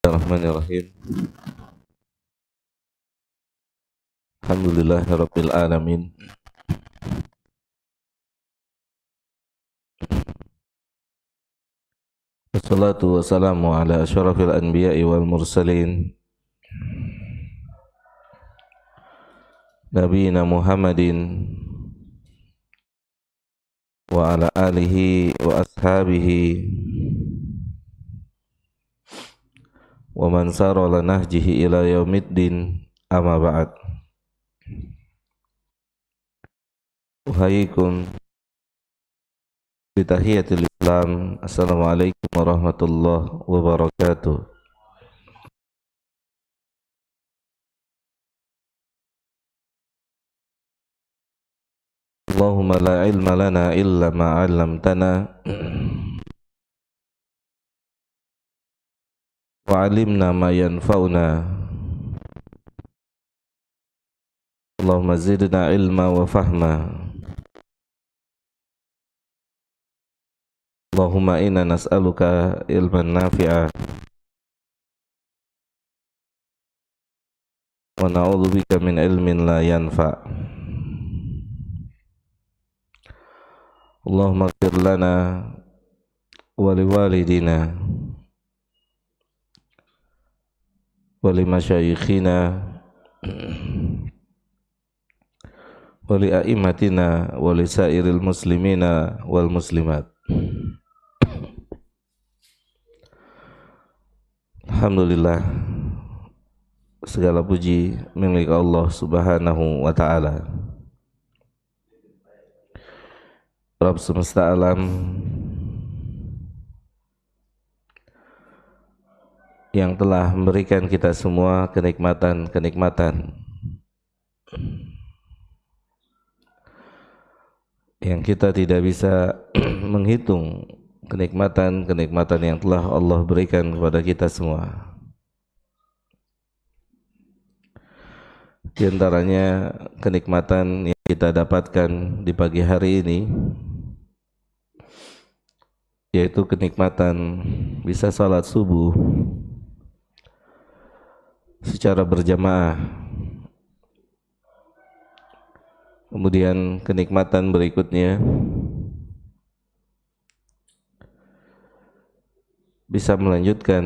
Bismillahirrahmanirrahim. Alhamdulillahirabbil alamin. Wassalatu wassalamu ala asyrafil anbiya'i wal mursalin nabiyina Muhammadin wa ala alihi wa ashabihi wa man sara ala nahjihi ila yaumiddin, amma ba'd. Uhayyikum bitahiyatil Islam. Assalamualaikum warahmatullahi wabarakatuh. Allahumma la ilma lana illa ma 'allamtana wa 'allimna ma yanfa'una. Allahumma zidna ilma wa fahma. Allahumma inna nas'aluka ilman nafi'a wa na'udzubika min ilmin la yanfa'. Allahumma ighfir lana wa liwalidina wa limasyayikhina wa li a'immatina wa li sairil muslimina wal muslimat. Alhamdulillah, segala puji milik Allah Subhanahu wa ta'ala, Rabb semesta alam, yang telah memberikan kita semua kenikmatan-kenikmatan yang kita tidak bisa menghitung, kenikmatan-kenikmatan yang telah Allah berikan kepada kita semua. Di antaranya kenikmatan yang kita dapatkan di pagi hari ini, yaitu kenikmatan bisa salat subuh secara berjamaah. Kemudian kenikmatan berikutnya bisa melanjutkan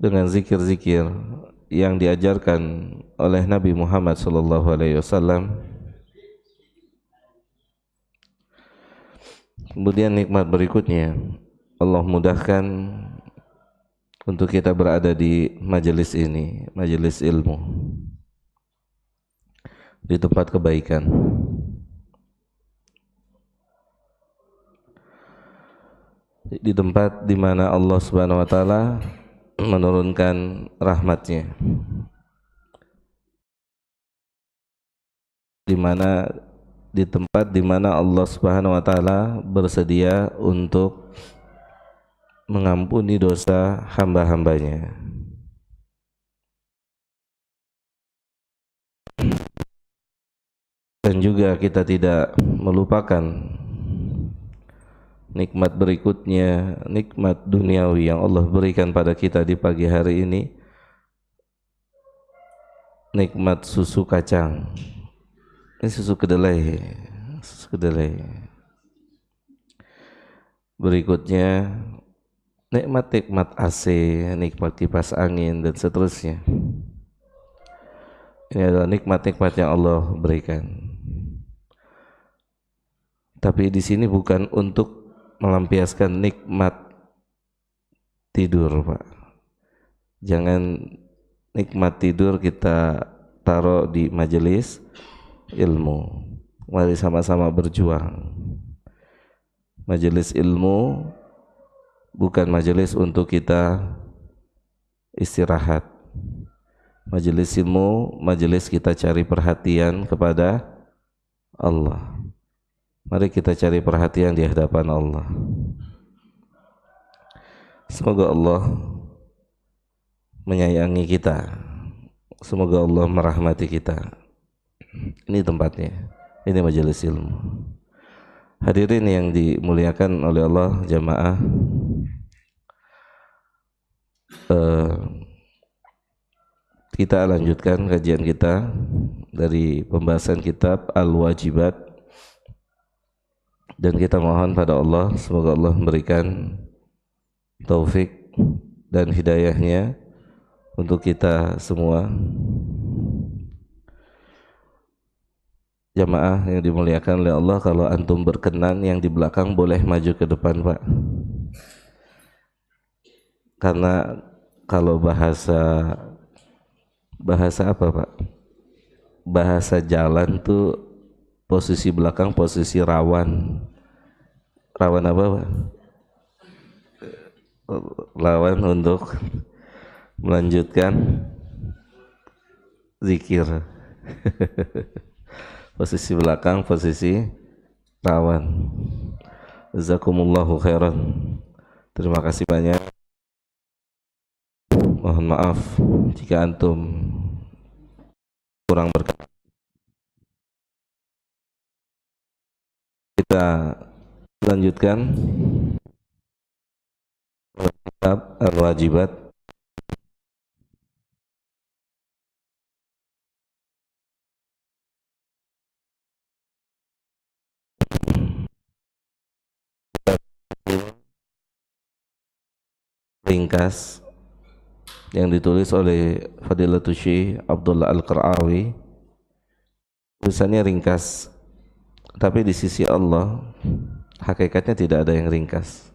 dengan zikir-zikir yang diajarkan oleh Nabi Muhammad SAW. Kemudian nikmat berikutnya, Allah mudahkan untuk kita berada di majelis ini, majelis ilmu, di tempat kebaikan. Di tempat di mana Allah Subhanahu wa taala menurunkan rahmatnya, di tempat di mana Allah Subhanahu wa taala bersedia untuk mengampuni dosa hamba-hambanya. Dan juga kita tidak melupakan nikmat berikutnya, nikmat duniawi yang Allah berikan pada kita di pagi hari ini, nikmat susu kacang. Ini susu kedelai, Berikutnya nikmat-nikmat AC, nikmat kipas angin dan seterusnya. Ini adalah nikmat-nikmat yang Allah berikan. Tapi di sini bukan untuk melampiaskan nikmat tidur, Pak. Jangan nikmat tidur kita taruh di majelis ilmu. Mari sama-sama berjuang. Majelis ilmu bukan majelis untuk kita istirahat. Majelis ilmu, majelis kita cari perhatian kepada Allah. Mari kita cari perhatian di hadapan Allah. Semoga Allah menyayangi kita. Semoga Allah merahmati kita. Ini tempatnya. Ini majelis ilmu. Hadirin yang dimuliakan oleh Allah jamaah, Kita lanjutkan kajian kita dari pembahasan kitab Al-Wajibat, dan kita mohon pada Allah semoga Allah memberikan taufik dan hidayahnya untuk kita semua. Jamaah yang dimuliakan oleh Allah, kalau antum berkenan yang di belakang boleh maju ke depan, Pak. Karena kalau bahasa apa, Pak? Bahasa jalan tuh posisi belakang posisi rawan. Rawan apa, Pak? Lawan untuk melanjutkan zikir. Posisi belakang posisi rawan. Jazakumullahu khairan. Terima kasih banyak. Mohon maaf jika antum kurang berkenan. Kita lanjutkan kitab Al-Wajibat. Ringkas yang ditulis oleh Fadilatul Syekh Abdullah Al-Qara'awi. Tulisannya ringkas, tapi di sisi Allah hakikatnya tidak ada yang ringkas.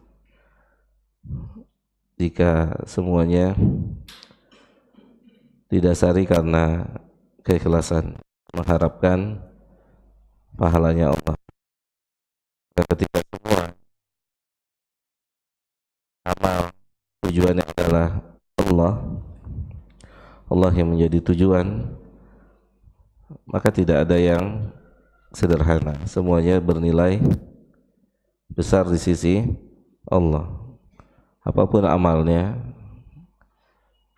Jika semuanya didasari karena keikhlasan, mengharapkan pahalanya Allah. Ketika semua amal tujuannya adalah Allah yang menjadi tujuan, maka tidak ada yang sederhana. Semuanya bernilai besar di sisi Allah. Apapun amalnya,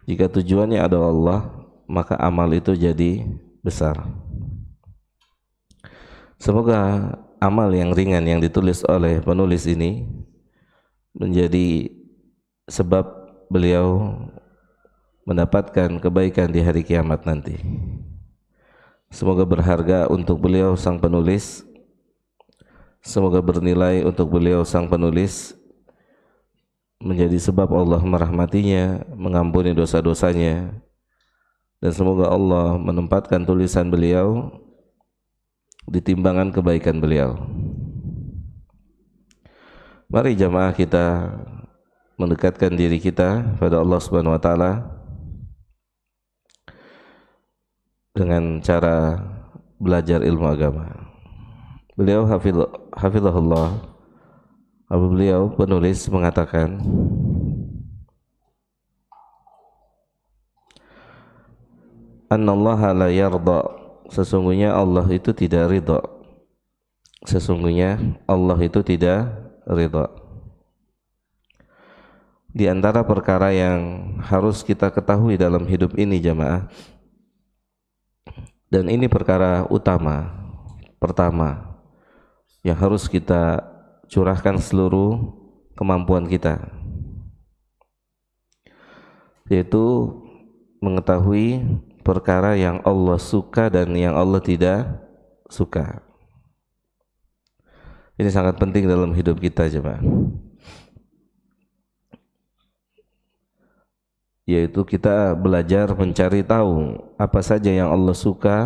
jika tujuannya adalah Allah, maka amal itu jadi besar. Semoga amal yang ringan yang ditulis oleh penulis ini menjadi sebab beliau mendapatkan kebaikan di hari kiamat nanti. Semoga berharga untuk beliau sang penulis, semoga bernilai untuk beliau sang penulis, menjadi sebab Allah merahmatinya, mengampuni dosa-dosanya, dan semoga Allah menempatkan tulisan beliau di timbangan kebaikan beliau. Mari jamaah kita mendekatkan diri kita pada Allah Subhanahu wa taala dengan cara belajar ilmu agama. Beliau hafizahullah, beliau penulis mengatakan, Annallaha la yarda, sesungguhnya Allah itu tidak ridha. Sesungguhnya Allah itu tidak ridha. Di antara perkara yang harus kita ketahui dalam hidup ini jamaah, dan ini perkara utama, pertama yang harus kita curahkan seluruh kemampuan kita, yaitu mengetahui perkara yang Allah suka dan yang Allah tidak suka. Ini sangat penting dalam hidup kita jemaah, yaitu kita belajar mencari tahu apa saja yang Allah suka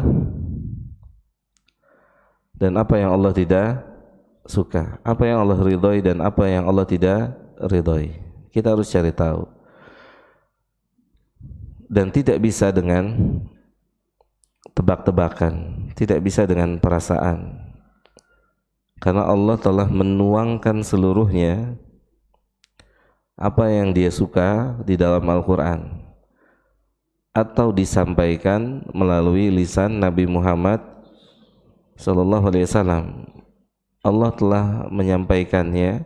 dan apa yang Allah tidak suka, apa yang Allah ridhoi dan apa yang Allah tidak ridhoi. Kita harus cari tahu, dan tidak bisa dengan tebak-tebakan, tidak bisa dengan perasaan, karena Allah telah menuangkan seluruhnya apa yang Dia suka di dalam Al-Quran, atau disampaikan melalui lisan Nabi Muhammad SAW. Allah telah menyampaikannya,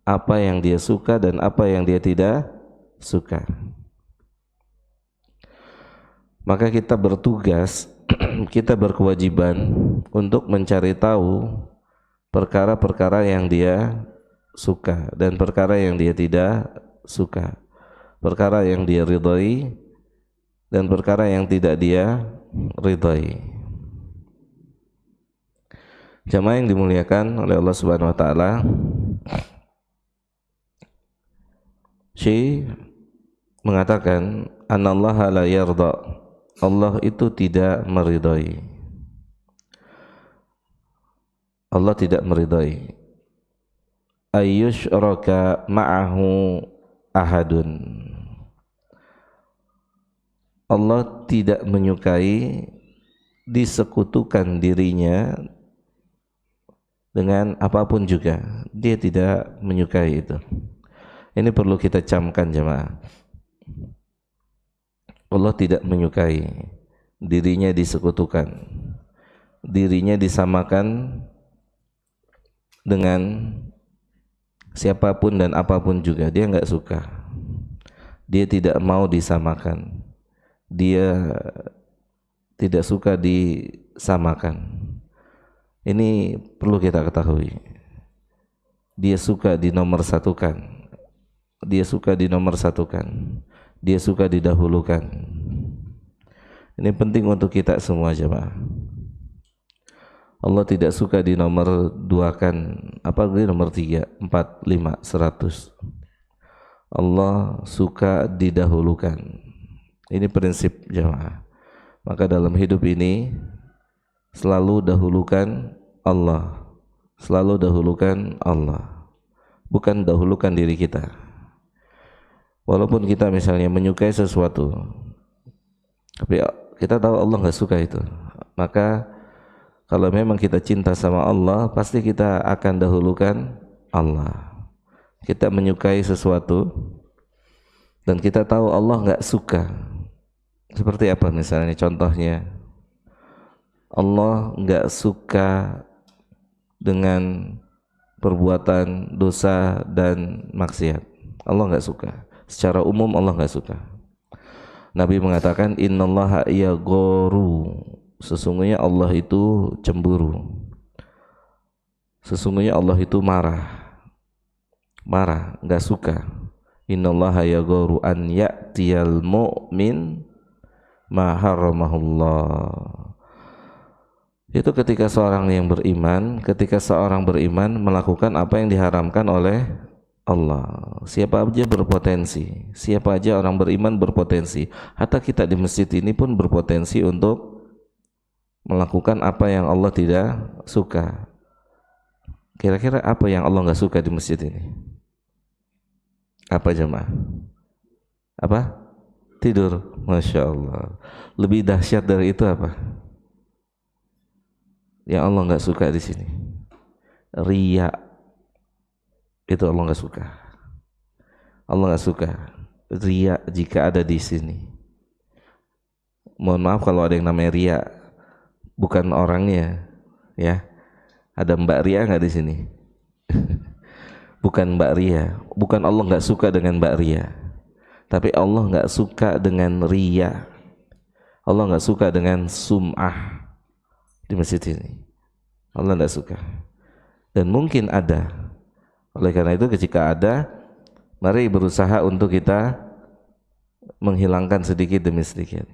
apa yang Dia suka dan apa yang Dia tidak suka. Maka kita bertugas, kita berkewajiban untuk mencari tahu perkara-perkara yang Dia suka dan perkara yang Dia tidak suka. perkara yang dia ridhai dan perkara yang tidak dia ridhai. Jamaah yang dimuliakan oleh Allah Subhanahu wa taala, Syekh mengatakan anallaha la yarda, Allah itu tidak meridai. Allah tidak meridai ayyushraka ma'ahu ahadun. Allah tidak menyukai disekutukan dirinya dengan apapun juga. Dia tidak menyukai itu. Ini perlu kita camkan jemaah. Allah tidak menyukai dirinya disekutukan, dirinya disamakan dengan siapapun dan apapun juga. Dia enggak suka. Dia tidak mau disamakan. Dia tidak suka disamakan. Ini perlu kita ketahui. Dia suka dinomorsatukan. Dia suka dinomorsatukan. Dia suka didahulukan. Ini penting untuk kita semua jemaah. Allah tidak suka dinomor duakan, apalagi nomor 3, 4, 5, 100. Allah suka didahulukan. Ini prinsip jemaah. Maka dalam hidup ini selalu dahulukan Allah. Selalu dahulukan Allah. Bukan dahulukan diri kita. Walaupun kita misalnya menyukai sesuatu, tapi kita tahu Allah enggak suka itu. Maka kalau memang kita cinta sama Allah, pasti kita akan dahulukan Allah. Kita menyukai sesuatu dan kita tahu Allah enggak suka. Seperti apa misalnya contohnya? Allah enggak suka dengan perbuatan dosa dan maksiat. Allah enggak suka. Secara umum Allah enggak suka. Nabi mengatakan innallaha yagharu, sesungguhnya Allah itu cemburu. Sesungguhnya Allah itu marah. Marah, enggak suka. Innallaha yagharu an ya'tiyal mu'min ma haramahullah. Itu ketika seorang yang beriman, ketika seorang beriman melakukan apa yang diharamkan oleh Allah. Siapa aja berpotensi, siapa aja orang beriman berpotensi. Hatta kita di masjid ini pun berpotensi untuk melakukan apa yang Allah tidak suka. Kira-kira apa yang Allah nggak suka di masjid ini? Apa jemaah? Apa? Tidur. Masya Allah. Lebih dahsyat dari itu apa? Yang Allah nggak suka di sini. Riya. Itu Allah nggak suka. Allah nggak suka riya jika ada di sini. Mohon maaf kalau ada yang namanya riya, bukan orangnya, ya. Ada Mbak Ria nggak di sini? Bukan Mbak Ria, bukan Allah nggak suka dengan Mbak Ria, tapi Allah nggak suka dengan riya. Allah nggak suka dengan sum'ah di masjid ini. Allah nggak suka. Dan mungkin ada. Oleh karena itu ketika ada, mari berusaha untuk kita menghilangkan sedikit demi sedikit.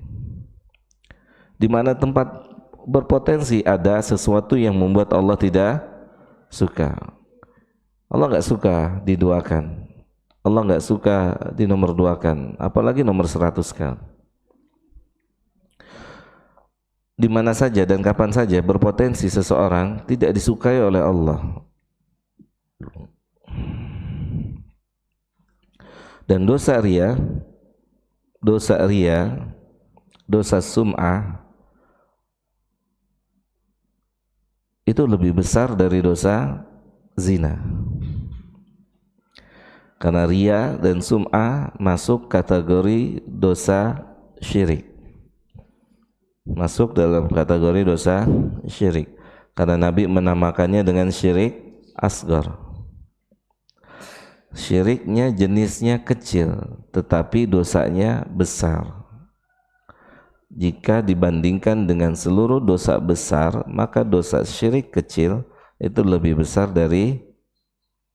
Di mana tempat berpotensi ada sesuatu yang membuat Allah tidak suka. Allah nggak suka diduakan. Allah nggak suka dinomorduakan, apalagi nomor 100 kan. Di mana saja dan kapan saja berpotensi seseorang tidak disukai oleh Allah. Dan dosa riya, dosa sum'ah itu lebih besar dari dosa zina. Karena riya dan sum'ah masuk kategori dosa syirik. Masuk dalam kategori dosa syirik. Karena Nabi menamakannya dengan syirik asghar. Syiriknya jenisnya kecil, tetapi dosanya besar. Jika dibandingkan dengan seluruh dosa besar, maka dosa syirik kecil itu lebih besar dari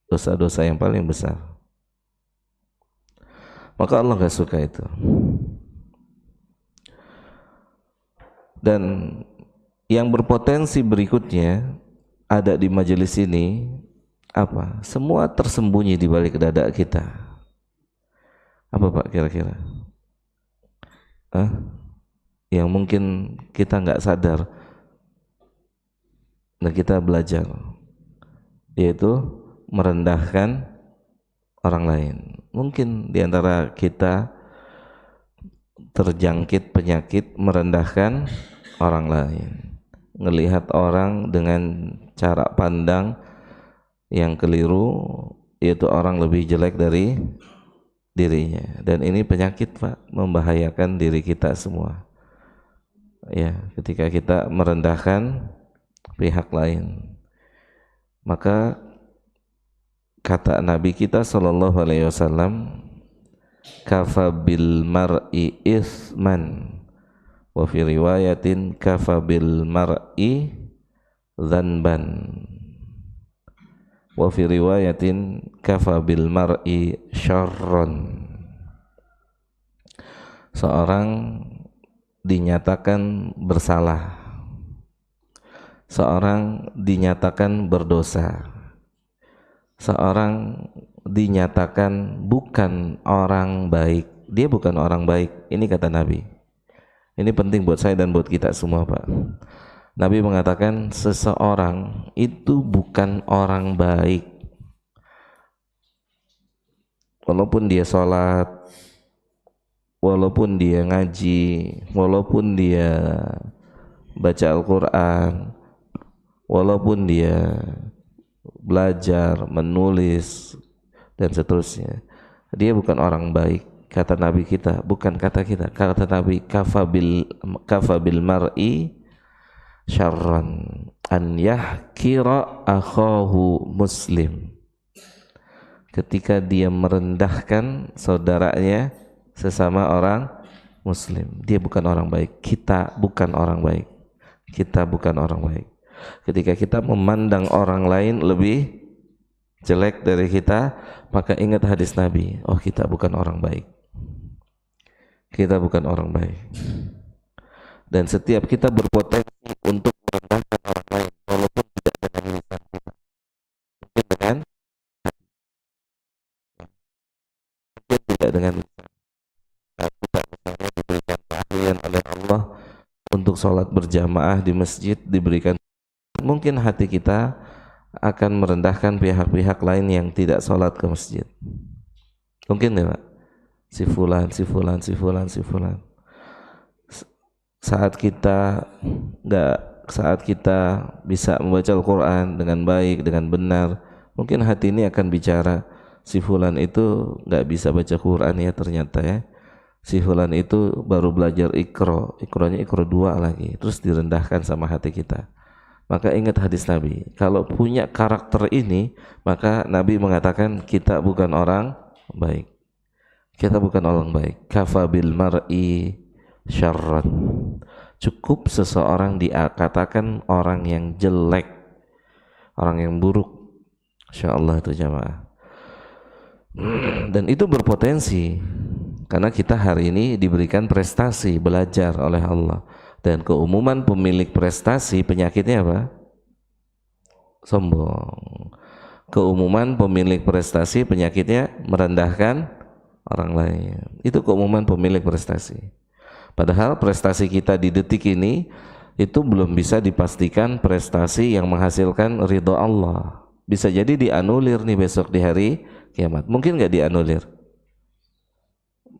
dosa-dosa yang paling besar. Maka Allah gak suka itu. Dan yang berpotensi berikutnya ada di majelis ini apa? Semua tersembunyi di balik dada kita. Apa Pak kira-kira? Yang mungkin kita nggak sadar dan kita belajar, yaitu merendahkan orang lain. Mungkin diantara kita terjangkit penyakit merendahkan orang lain, ngelihat orang dengan cara pandang yang keliru, yaitu orang lebih jelek dari dirinya. Dan ini penyakit Pak, membahayakan diri kita semua ya, ketika kita merendahkan pihak lain. Maka kata Nabi kita sallallahu alaihi wasallam, kafa bil mar'i isman, wa fi riwayatin kafa bil mar'i dzanban, wa fi riwayatin kafa bil mar'i syarran. Seorang dinyatakan bersalah, seorang dinyatakan berdosa, seorang dinyatakan bukan orang baik. Dia bukan orang baik. Ini kata Nabi. Ini penting buat saya dan buat kita semua Pak. Nabi mengatakan seseorang itu bukan orang baik. Walaupun dia sholat, walaupun dia ngaji, walaupun dia baca Al-Quran, walaupun dia belajar, menulis dan seterusnya, dia bukan orang baik. Kata Nabi kita, bukan kata kita, kata Nabi, kafa bil mar'i syarran an yahkira akhahu muslim. Ketika dia merendahkan saudaranya sesama orang muslim, dia bukan orang baik. Kita bukan orang baik. Kita bukan orang baik. Ketika kita memandang orang lain lebih jelek dari kita, maka ingat hadis Nabi, oh kita bukan orang baik. Kita bukan orang baik. Dan setiap kita berpotensi untuk merendahkan orang lain, walaupun tidak dengan lisan kita, mungkin dengan hati, mungkin tidak dengan lisan. Kita misalnya diberikan keahlian oleh Allah untuk sholat berjamaah di masjid, diberikan, mungkin hati kita akan merendahkan pihak-pihak lain yang tidak sholat ke masjid. Mungkin ya Pak, si fulan. Saat kita bisa membaca Al-Quran dengan baik, dengan benar, mungkin hati ini akan bicara, si fulan itu nggak bisa baca Quran ya ternyata ya. Si fulan itu baru belajar Iqra-nya Iqra 2 lagi, terus direndahkan sama hati kita. Maka ingat hadis Nabi, kalau punya karakter ini, maka Nabi mengatakan kita bukan orang baik. Kita bukan orang baik. Kafa bil mar'i syarran. Cukup seseorang dikatakan orang yang jelek, orang yang buruk. Insyaallah itu jamaah. Dan itu berpotensi karena kita hari ini diberikan prestasi, belajar oleh Allah. Dan keumuman pemilik prestasi penyakitnya apa? Sombong. Keumuman pemilik prestasi penyakitnya merendahkan orang lain. Itu keumuman pemilik prestasi. Padahal prestasi kita di detik ini itu belum bisa dipastikan prestasi yang menghasilkan ridho Allah. Bisa jadi dianulir nih besok di hari kiamat. Mungkin nggak dianulir?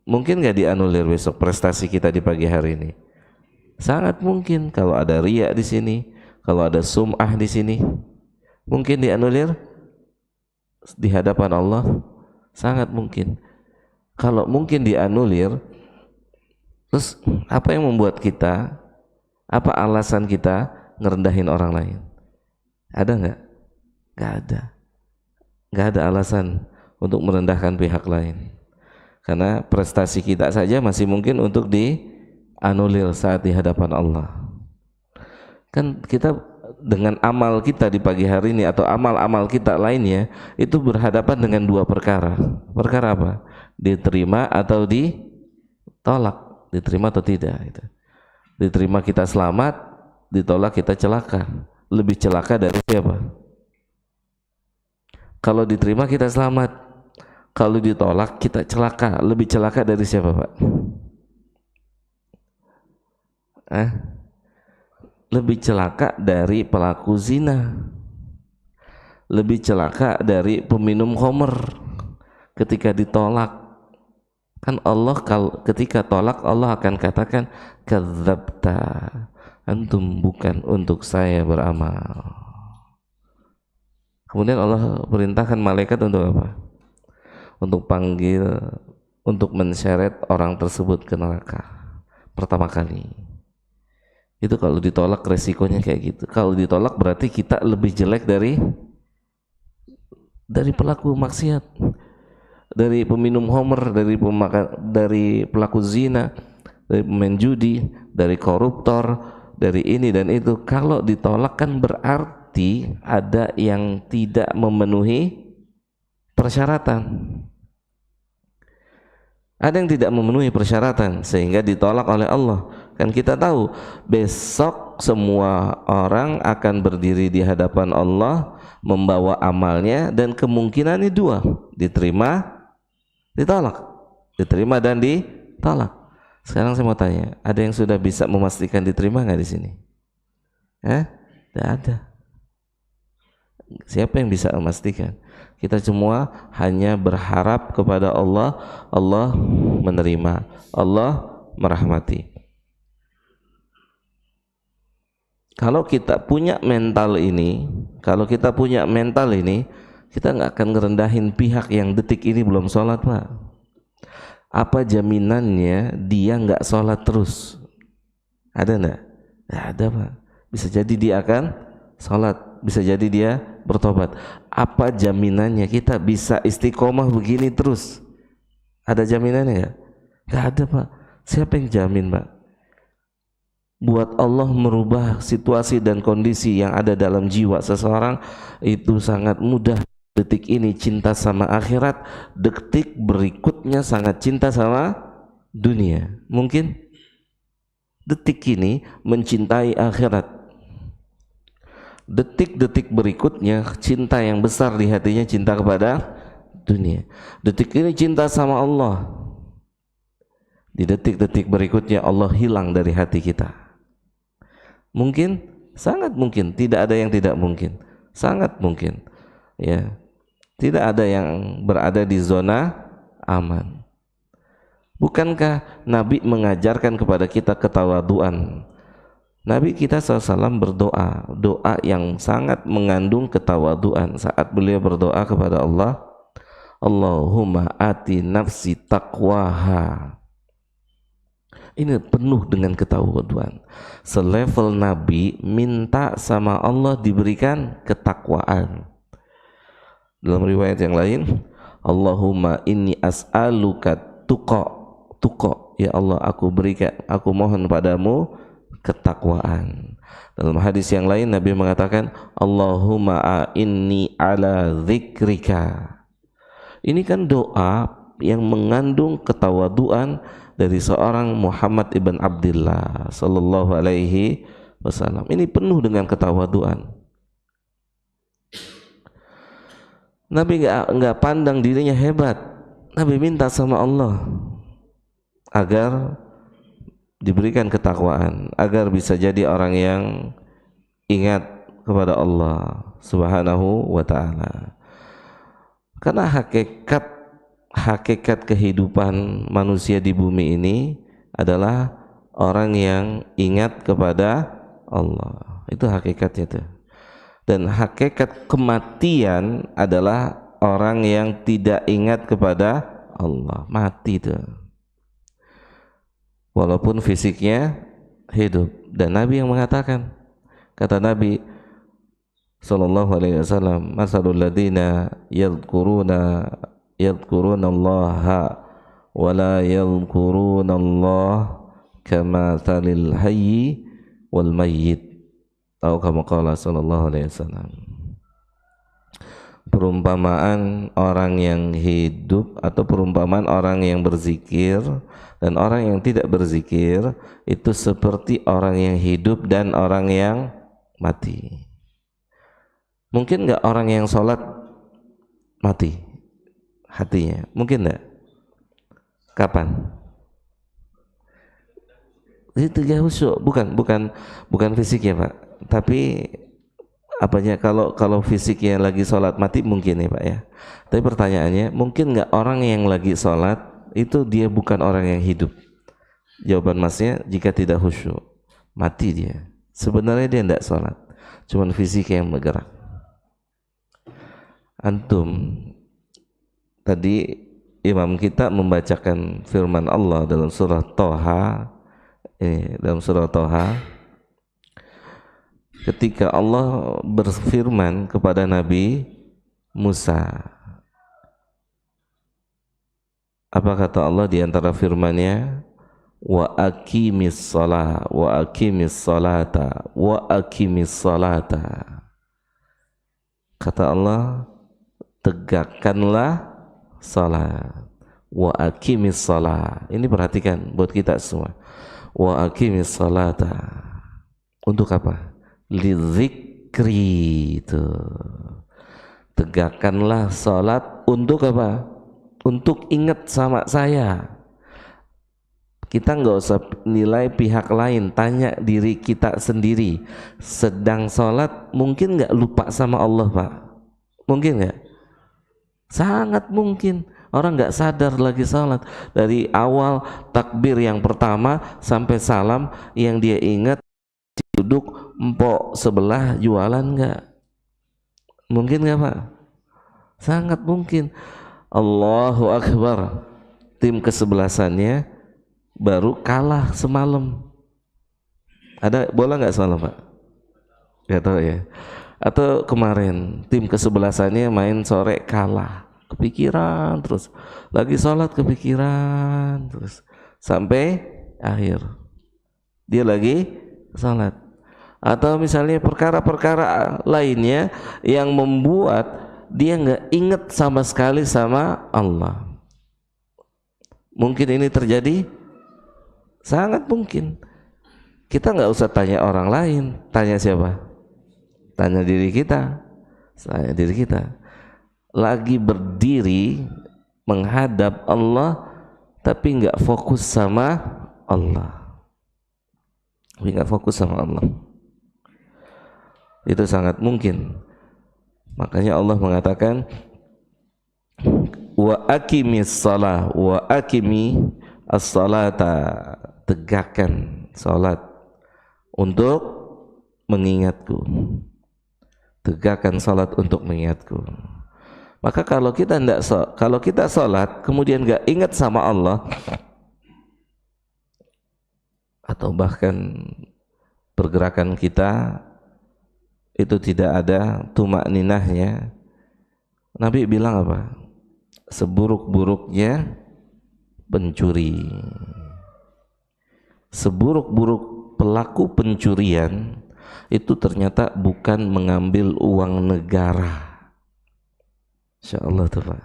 Mungkin nggak dianulir besok prestasi kita di pagi hari ini? Sangat mungkin. Kalau ada riya di sini, kalau ada sum'ah di sini, mungkin dianulir di hadapan Allah. Sangat mungkin. Kalau mungkin dianulir, terus apa yang membuat kita, apa alasan kita ngerendahin orang lain? Ada nggak? Nggak ada. Nggak ada alasan untuk merendahkan pihak lain. Karena prestasi kita saja masih mungkin untuk dianulir saat di hadapan Allah. Kan kita dengan amal kita di pagi hari ini atau amal-amal kita lainnya itu berhadapan dengan dua perkara. Perkara apa? Diterima atau ditolak, diterima atau tidak gitu. Diterima kita selamat, ditolak kita celaka. Lebih celaka dari siapa? Kalau diterima kita selamat, kalau ditolak kita celaka. Lebih celaka dari siapa, Pak? Lebih celaka dari pelaku zina, lebih celaka dari peminum khamr. Ketika ditolak, kan Allah ketika tolak Allah akan katakan kadzabta, antum bukan untuk saya beramal. Kemudian Allah perintahkan malaikat untuk apa? Untuk panggil, untuk menseret orang tersebut ke neraka pertama kali. Itu kalau ditolak resikonya kayak gitu. Kalau ditolak berarti kita lebih jelek dari pelaku maksiat, dari peminum khamr, dari pelaku zina, dari pemain judi, dari koruptor, dari ini dan itu. Kalau ditolak kan berarti ada yang tidak memenuhi persyaratan. Ada yang tidak memenuhi persyaratan sehingga ditolak oleh Allah. Kan kita tahu besok semua orang akan berdiri di hadapan Allah membawa amalnya dan kemungkinannya dua, diterima, ditolak, diterima dan ditolak. Sekarang saya mau tanya, ada yang sudah bisa memastikan diterima nggak di sini? Tidak ada. Siapa yang bisa memastikan? Kita semua hanya berharap kepada Allah, Allah menerima, Allah merahmati. Kalau kita punya mental ini, kita nggak akan ngerendahin pihak yang detik ini belum sholat, Pak. Apa jaminannya dia nggak sholat terus? Ada nggak? Nggak ada, Pak. Bisa jadi dia akan sholat, bisa jadi dia bertobat. Apa jaminannya kita bisa istiqomah begini terus? Ada jaminannya nggak? Nggak ada, Pak. Siapa yang jamin, Pak? Buat Allah merubah situasi dan kondisi yang ada dalam jiwa seseorang itu sangat mudah. Detik ini cinta sama akhirat, detik berikutnya sangat cinta sama dunia. Mungkin detik ini mencintai akhirat, detik-detik berikutnya cinta yang besar di hatinya cinta kepada dunia. Detik ini cinta sama Allah, di detik-detik berikutnya Allah hilang dari hati kita. Mungkin, sangat mungkin, tidak ada yang tidak mungkin, sangat mungkin, ya. Tidak ada yang berada di zona aman. Bukankah Nabi mengajarkan kepada kita ketawaduan? Nabi kita SAW berdoa, doa yang sangat mengandung ketawaduan saat beliau berdoa kepada Allah, Allahumma ati nafsi taqwaha. Ini penuh dengan ketawaduan. Selevel Nabi minta sama Allah diberikan ketakwaan. Dalam riwayat yang lain, Allahumma inni as'aluka tuqa, ya Allah aku mohon padamu ketakwaan. Dalam hadis yang lain Nabi mengatakan Allahumma inni ala dzikrika. Ini kan doa yang mengandung ketawaduan dari seorang Muhammad ibn Abdullah sallallahu alaihi wasallam. Ini penuh dengan ketawaduan. Nabi enggak pandang dirinya hebat. Nabi minta sama Allah agar diberikan ketakwaan, agar bisa jadi orang yang ingat kepada Allah Subhanahu wa ta'ala. Karena hakikat kehidupan manusia di bumi ini adalah orang yang ingat kepada Allah. Itu hakikatnya tuh. Dan hakikat kematian adalah orang yang tidak ingat kepada Allah, mati tuh. Walaupun fisiknya hidup. Dan Nabi yang mengatakan, kata Nabi sallallahu alaihi wasallam, masalul ladina yadhkuruna Allaha wa la yadhkuruna Allah kama talil hayyi wal mayyit. Tahu kamu qala sallallahu alaihi wasallam. Perumpamaan orang yang hidup atau perumpamaan orang yang berzikir dan orang yang tidak berzikir itu seperti orang yang hidup dan orang yang mati. Mungkin nggak orang yang sholat mati hatinya? Mungkin nggak? Kapan? Itu gak khusyuk, bukan fisik ya Pak, tapi apanya, kalau fisiknya lagi sholat mati mungkin ya Pak ya. Tapi pertanyaannya, mungkin nggak orang yang lagi sholat itu dia bukan orang yang hidup? Jawaban masnya, jika tidak khusyuk mati dia. Sebenarnya dia tidak sholat, cuman fisik yang bergerak. Antum tadi imam kita membacakan firman Allah dalam surah Toha, ketika Allah berfirman kepada Nabi Musa. Apa kata Allah di antara firman-Nya? Wa aqimis shalah wa aqimis salata wa aqimis salata. Kata Allah, tegakkanlah salat. Wa aqimis shalah. Ini perhatikan buat kita semua. Wa aqimis salata. Untuk apa? Lidzikri. Itu. Tegakkanlah salat untuk apa? Untuk ingat sama saya. Kita nggak usah nilai pihak lain, tanya diri kita sendiri. Sedang salat mungkin nggak lupa sama Allah Pak? Mungkin nggak? Sangat mungkin. Orang nggak sadar lagi salat, dari awal takbir yang pertama sampai salam yang dia ingat duduk empok sebelah jualan nggak? Mungkin nggak Pak? Sangat mungkin. Allahu Akbar, tim kesebelasannya baru kalah semalam. Ada bola nggak semalam Pak? Nggak tahu ya. Atau kemarin tim kesebelasannya main sore kalah. Kepikiran terus, lagi sholat kepikiran terus sampai akhir dia lagi sholat. Atau misalnya perkara-perkara lainnya yang membuat dia nggak ingat sama sekali sama Allah. Mungkin ini terjadi? Sangat mungkin. Kita nggak usah tanya orang lain, tanya siapa? Tanya diri kita. Tanya diri kita. Lagi berdiri menghadap Allah tapi nggak fokus sama Allah, nggak fokus sama Allah. Itu sangat mungkin. Makanya Allah mengatakan wa aqimis shalah wa aqimi as-salata, tegakkan salat untuk mengingatku, tegakkan salat untuk mengingatku. Maka kalau kita sholat kemudian nggak ingat sama Allah, atau bahkan pergerakan kita itu tidak ada tumak-ninahnya, Nabi bilang apa? Seburuk-buruknya pencuri, seburuk-buruk pelaku pencurian itu ternyata bukan mengambil uang negara. Insyaallah tuh Pak.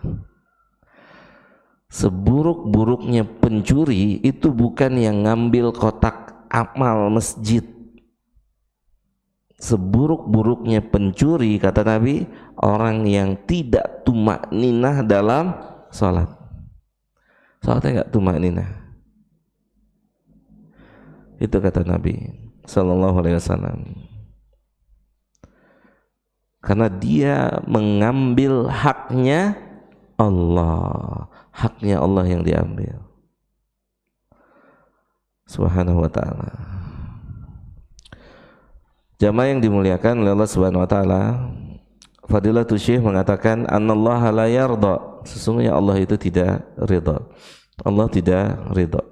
Seburuk-buruknya pencuri itu bukan yang ngambil kotak amal masjid. Seburuk-buruknya pencuri kata Nabi, orang yang tidak tumak-ninah dalam sholat. Sholatnya nggak tumak-ninah. Itu kata Nabi Sallallahu Alaihi Wasallam. Karena dia mengambil haknya Allah, haknya Allah yang diambil. Subhanahu wa ta'ala. Jamaah yang dimuliakan oleh Allah Subhanahu wa ta'ala, Fadilatul Syekh mengatakan annallaha la yarda, sesungguhnya Allah itu tidak ridha. Allah tidak ridha.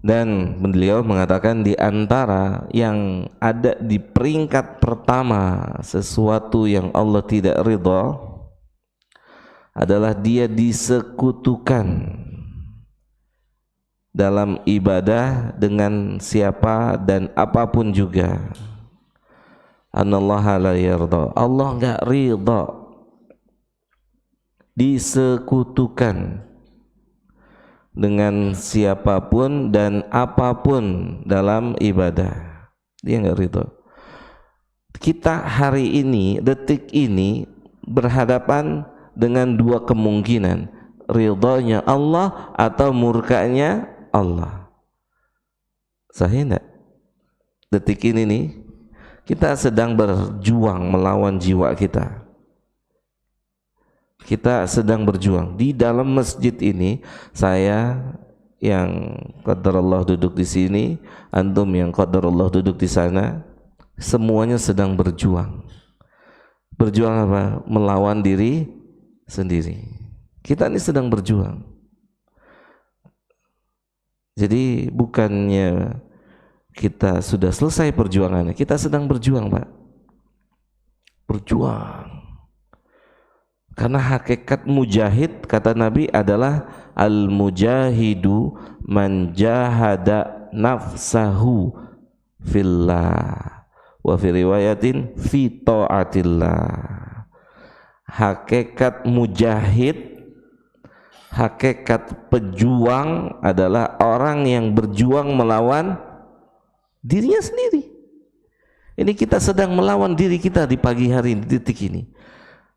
Dan beliau mengatakan di antara yang ada di peringkat pertama sesuatu yang Allah tidak ridha adalah dia disekutukan dalam ibadah dengan siapa dan apapun juga. Anallaha la yarda, Allah enggak ridha disekutukan dengan siapapun dan apapun dalam ibadah. Dia enggak ridha. Kita hari ini, detik ini berhadapan dengan dua kemungkinan, ridhanya Allah atau murkanya Allah. Sahih enggak? Detik ini nih kita sedang berjuang melawan jiwa kita. Kita sedang berjuang di dalam masjid ini. Saya yang qadarullah duduk di sini, antum yang qadarullah duduk di sana, semuanya sedang berjuang. Berjuang apa? Melawan diri sendiri. Kita ini sedang berjuang. Jadi bukannya kita sudah selesai perjuangannya, kita sedang berjuang, Pak. Berjuang. Karena hakikat mujahid, kata Nabi, adalah al-mujahidu man jahada nafsahu fillah wa fi riwayatin fi ta'atillah. Hakikat mujahid, hakikat pejuang adalah orang yang berjuang melawan dirinya sendiri. Ini kita sedang melawan diri kita di pagi hari, di titik ini.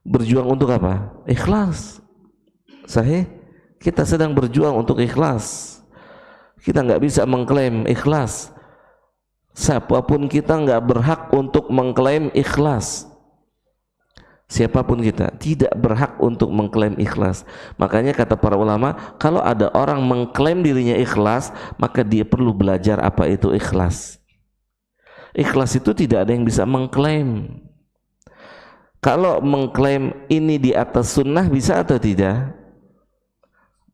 Berjuang untuk apa? Ikhlas. Sahih? Kita sedang berjuang untuk ikhlas. Kita nggak bisa mengklaim ikhlas. Siapapun kita nggak berhak untuk mengklaim ikhlas. Siapapun kita tidak berhak untuk mengklaim ikhlas. Makanya kata para ulama, kalau ada orang mengklaim dirinya ikhlas, maka dia perlu belajar apa itu ikhlas. Ikhlas itu tidak ada yang bisa mengklaim. Kalau mengklaim ini di atas sunnah bisa atau tidak?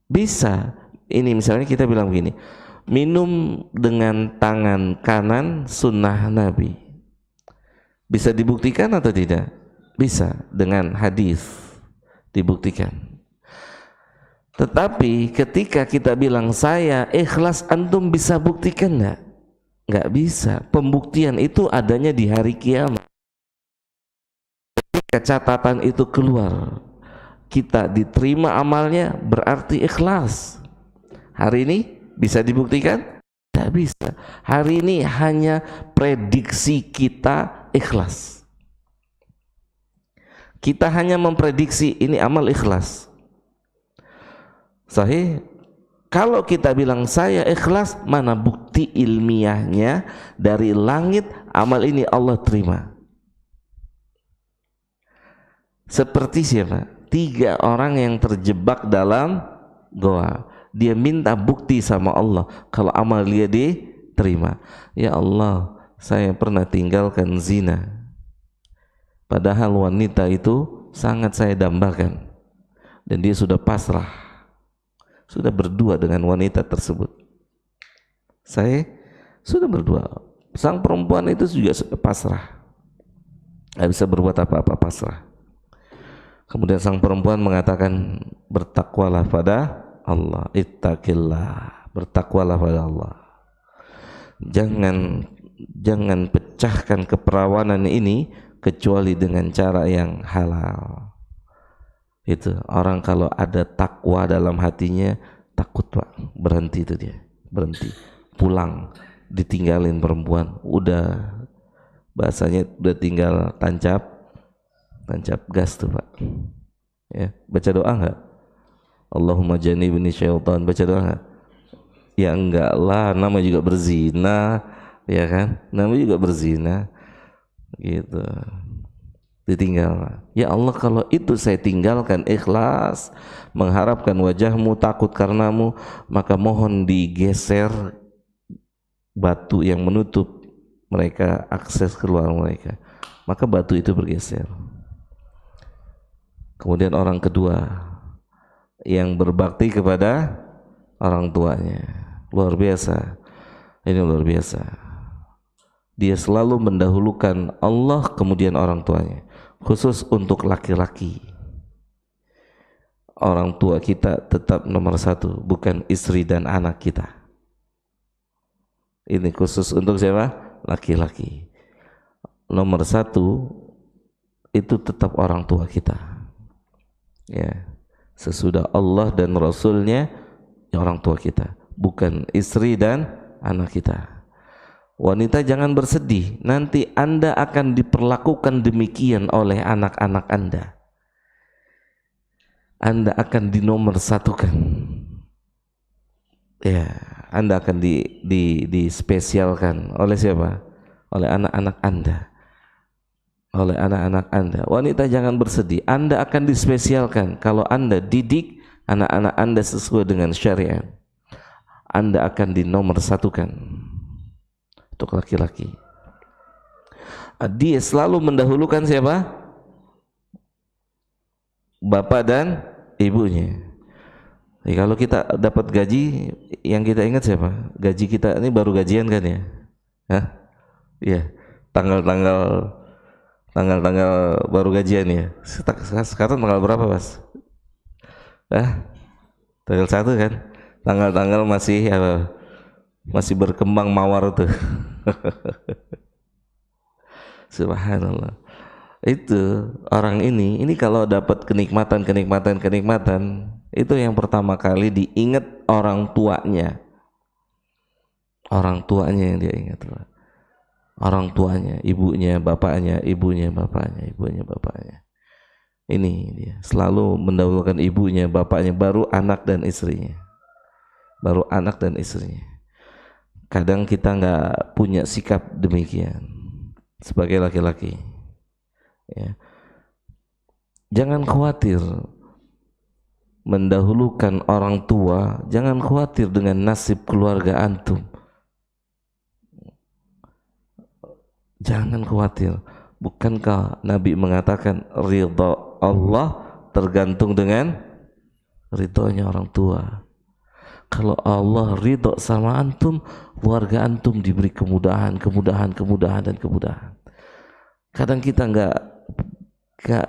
Bisa. Ini misalnya kita bilang begini, minum dengan tangan kanan sunnah Nabi. Bisa dibuktikan atau tidak? Bisa, dengan hadis dibuktikan. Tetapi ketika kita bilang saya ikhlas, antum bisa buktikan enggak? Enggak bisa. Pembuktian itu adanya di hari kiamat. Ketika catatan itu keluar, kita diterima amalnya, berarti ikhlas. Hari ini bisa dibuktikan? Tidak bisa. Hari ini hanya prediksi kita ikhlas. Kita hanya memprediksi ini amal ikhlas. Sahih? Kalau kita bilang saya ikhlas, mana bukti ilmiahnya dari langit amal ini Allah terima? Seperti siapa? 3 orang yang terjebak dalam goa. Dia minta bukti sama Allah kalau amal dia diterima. Ya Allah, saya pernah tinggalkan zina. Padahal wanita itu sangat saya dambakan. Dan dia sudah pasrah. Sudah berdua dengan wanita tersebut. Saya sudah berdua. Sang perempuan itu juga sudah pasrah. Tidak bisa berbuat apa-apa, pasrah. Kemudian sang perempuan mengatakan, bertakwalah pada Allah, ittaqillah, bertakwalah pada Allah. Jangan pecahkan keperawanan ini kecuali dengan cara yang halal. Itu orang kalau ada takwa dalam hatinya, takut Pak, berhenti itu dia, berhenti, pulang, ditinggalin perempuan, udah bahasanya udah tinggal tancap gas tuh Pak. Ya, baca doa enggak? Allahumma jannibni syaitan, baca doa enggak? Ya enggak lah, nama juga berzina, ya kan? Nama juga berzina, gitu. Ditinggal. Ya Allah, kalau itu saya tinggalkan ikhlas, mengharapkan wajahmu, takut karenamu, maka mohon digeser batu yang menutup mereka akses keluar mereka. Maka batu itu bergeser. Kemudian orang kedua yang berbakti kepada orang tuanya, luar biasa. Ini luar biasa. Dia selalu mendahulukan Allah kemudian orang tuanya, khusus untuk laki-laki. Orang tua kita tetap nomor 1, bukan istri dan anak kita. Ini khusus untuk siapa? Laki-laki. Nomor satu itu tetap orang tua kita. Ya, sesudah Allah dan Rasulnya, ya orang tua kita, bukan istri dan anak kita. Wanita jangan bersedih, nanti Anda akan diperlakukan demikian oleh anak-anak Anda. Anda akan dinomorsatukan. Ya, Anda akan dispesialkan oleh siapa? Oleh anak-anak Anda. Oleh anak-anak Anda. Wanita jangan bersedih, Anda akan dispesialkan kalau Anda didik anak-anak Anda sesuai dengan syariat. Anda akan dinomorsatukan. Untuk laki-laki, dia selalu mendahulukan siapa? Bapak dan ibunya. Jadi kalau kita dapat gaji, yang kita ingat siapa? Gaji kita ini baru gajian kan ya? Hah? Iya. Tanggal-tanggal baru gajian ya. Sekarang tanggal berapa, Mas? Tanggal 1 kan? Tanggal-tanggal masih apa? Masih berkembang mawar tuh. Subhanallah. Itu orang ini kalau dapat kenikmatan, itu yang pertama kali diingat orang tuanya. Orang tuanya yang dia ingat. Orang tuanya, ibunya, bapaknya, ibunya, bapaknya, ibunya, bapaknya. Ini dia, selalu mendahulukan ibunya, bapaknya, baru anak dan istrinya. Baru anak dan istrinya. Kadang kita nggak punya sikap demikian sebagai laki-laki. Ya. Jangan khawatir mendahulukan orang tua, jangan khawatir dengan nasib keluarga antum. Jangan khawatir. Bukankah Nabi mengatakan ridha Allah tergantung dengan ridhonya orang tua? Kalau Allah ridho sama antum, keluarga antum diberi kemudahan. Kadang kita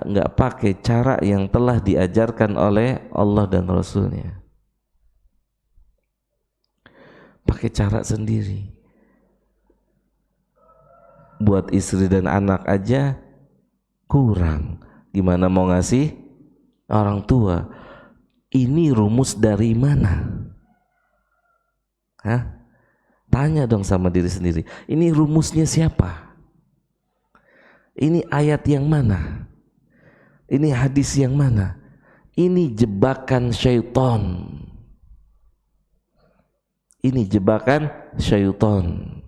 nggak pakai cara yang telah diajarkan oleh Allah dan Rasulnya. Pakai cara sendiri. Buat istri dan anak aja kurang. Gimana mau ngasih orang tua? Ini rumus dari mana? Hah? Tanya dong sama diri sendiri. Ini rumusnya siapa? Ini ayat yang mana? Ini hadis yang mana? Ini jebakan syaitan. Ini jebakan syaitan.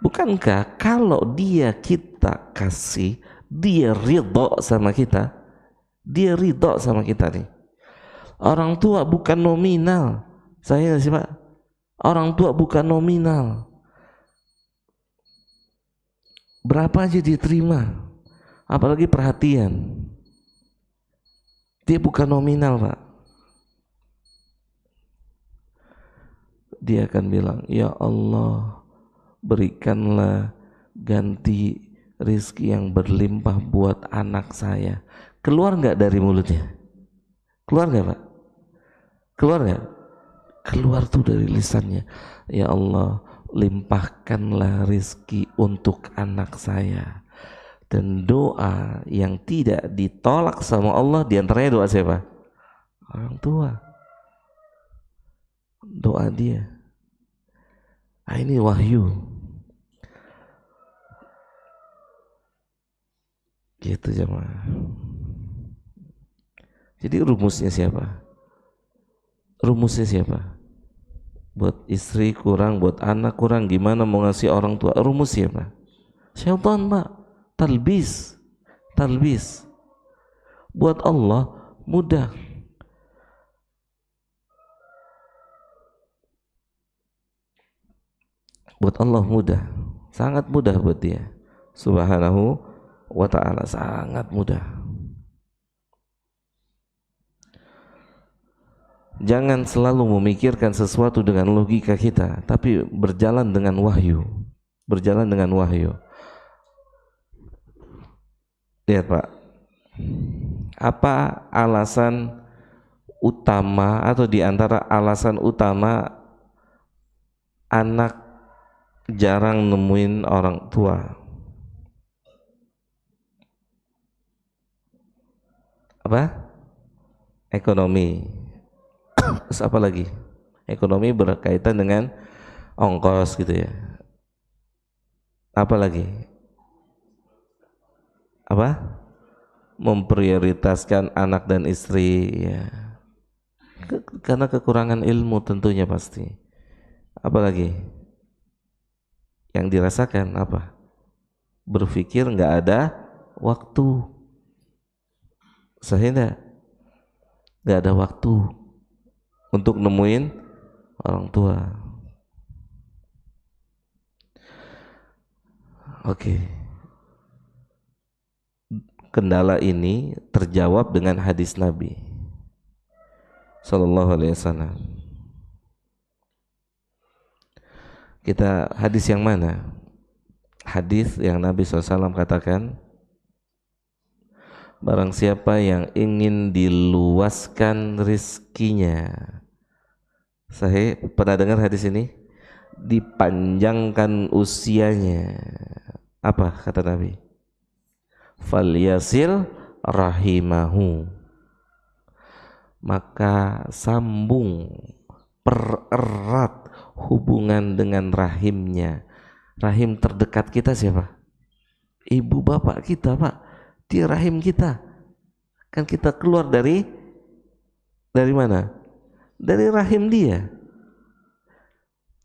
Bukankah kalau kita kasih, dia ridho sama kita? Dia ridho sama kita nih. Orang tua bukan nominal. Saya sih Pak. Orang tua bukan nominal. Berapa aja diterima. Apalagi perhatian. Dia bukan nominal, Pak. Dia akan bilang, ya Allah, berikanlah ganti rizki yang berlimpah buat anak saya. Keluar nggak dari mulutnya? Keluar nggak, Pak? Keluar nggak? Keluar tuh dari lisannya. Ya Allah, limpahkanlah rizki untuk anak saya. Dan doa yang tidak ditolak sama Allah, diantaranya doa siapa? Orang tua. Doa dia. Nah, ini wahyu. Gitu jemaah. Jadi rumusnya siapa? Rumusnya siapa? Buat istri kurang, buat anak kurang, gimana mau ngasih orang tua? Rumus siapa? Syaitan, Pak. Talbis. Buat Allah mudah. Buat Allah mudah, sangat mudah buat dia. Subhanahu wa ta'ala, sangat mudah. Jangan selalu memikirkan sesuatu dengan logika kita, tapi berjalan dengan wahyu. Berjalan dengan wahyu. Lihat Pak, apa alasan utama atau diantara alasan utama anak jarang nemuin orang tua. Apa? Ekonomi. Terus apa lagi? Ekonomi berkaitan dengan ongkos gitu ya. Apa lagi? Apa? Memprioritaskan anak dan istri ya. Karena kekurangan ilmu tentunya pasti. Apa lagi? Yang dirasakan apa? Berpikir nggak ada waktu. Sehingga nggak ada waktu untuk nemuin orang tua. Oke. Kendala ini terjawab dengan hadis Nabi Sallallahu Alaihi Wasallam. Kita hadis yang mana? Hadis yang Nabi SAW katakan, barang siapa yang ingin diluaskan rizkinya. Saya pernah dengar hadis ini? Dipanjangkan usianya. Apa kata Nabi? Falyasil rahimahu. Maka sambung, pererat hubungan dengan rahimnya. Rahim terdekat kita siapa? Ibu bapak kita, Pak. Di rahim kita. Kan kita keluar dari mana? Dari rahim dia.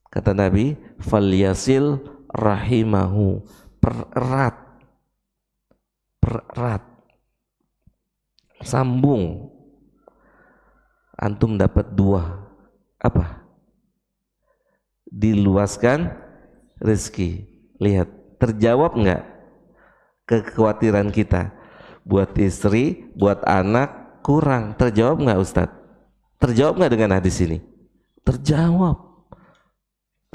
Kata Nabi, falyasil rahimahu. Pererat. Sambung. Antum dapat dua. Apa? Diluaskan rezeki. Lihat, terjawab enggak kekhawatiran kita? Buat istri, buat anak kurang. Terjawab enggak Ustadz? Terjawab enggak dengan hadis ini? Terjawab.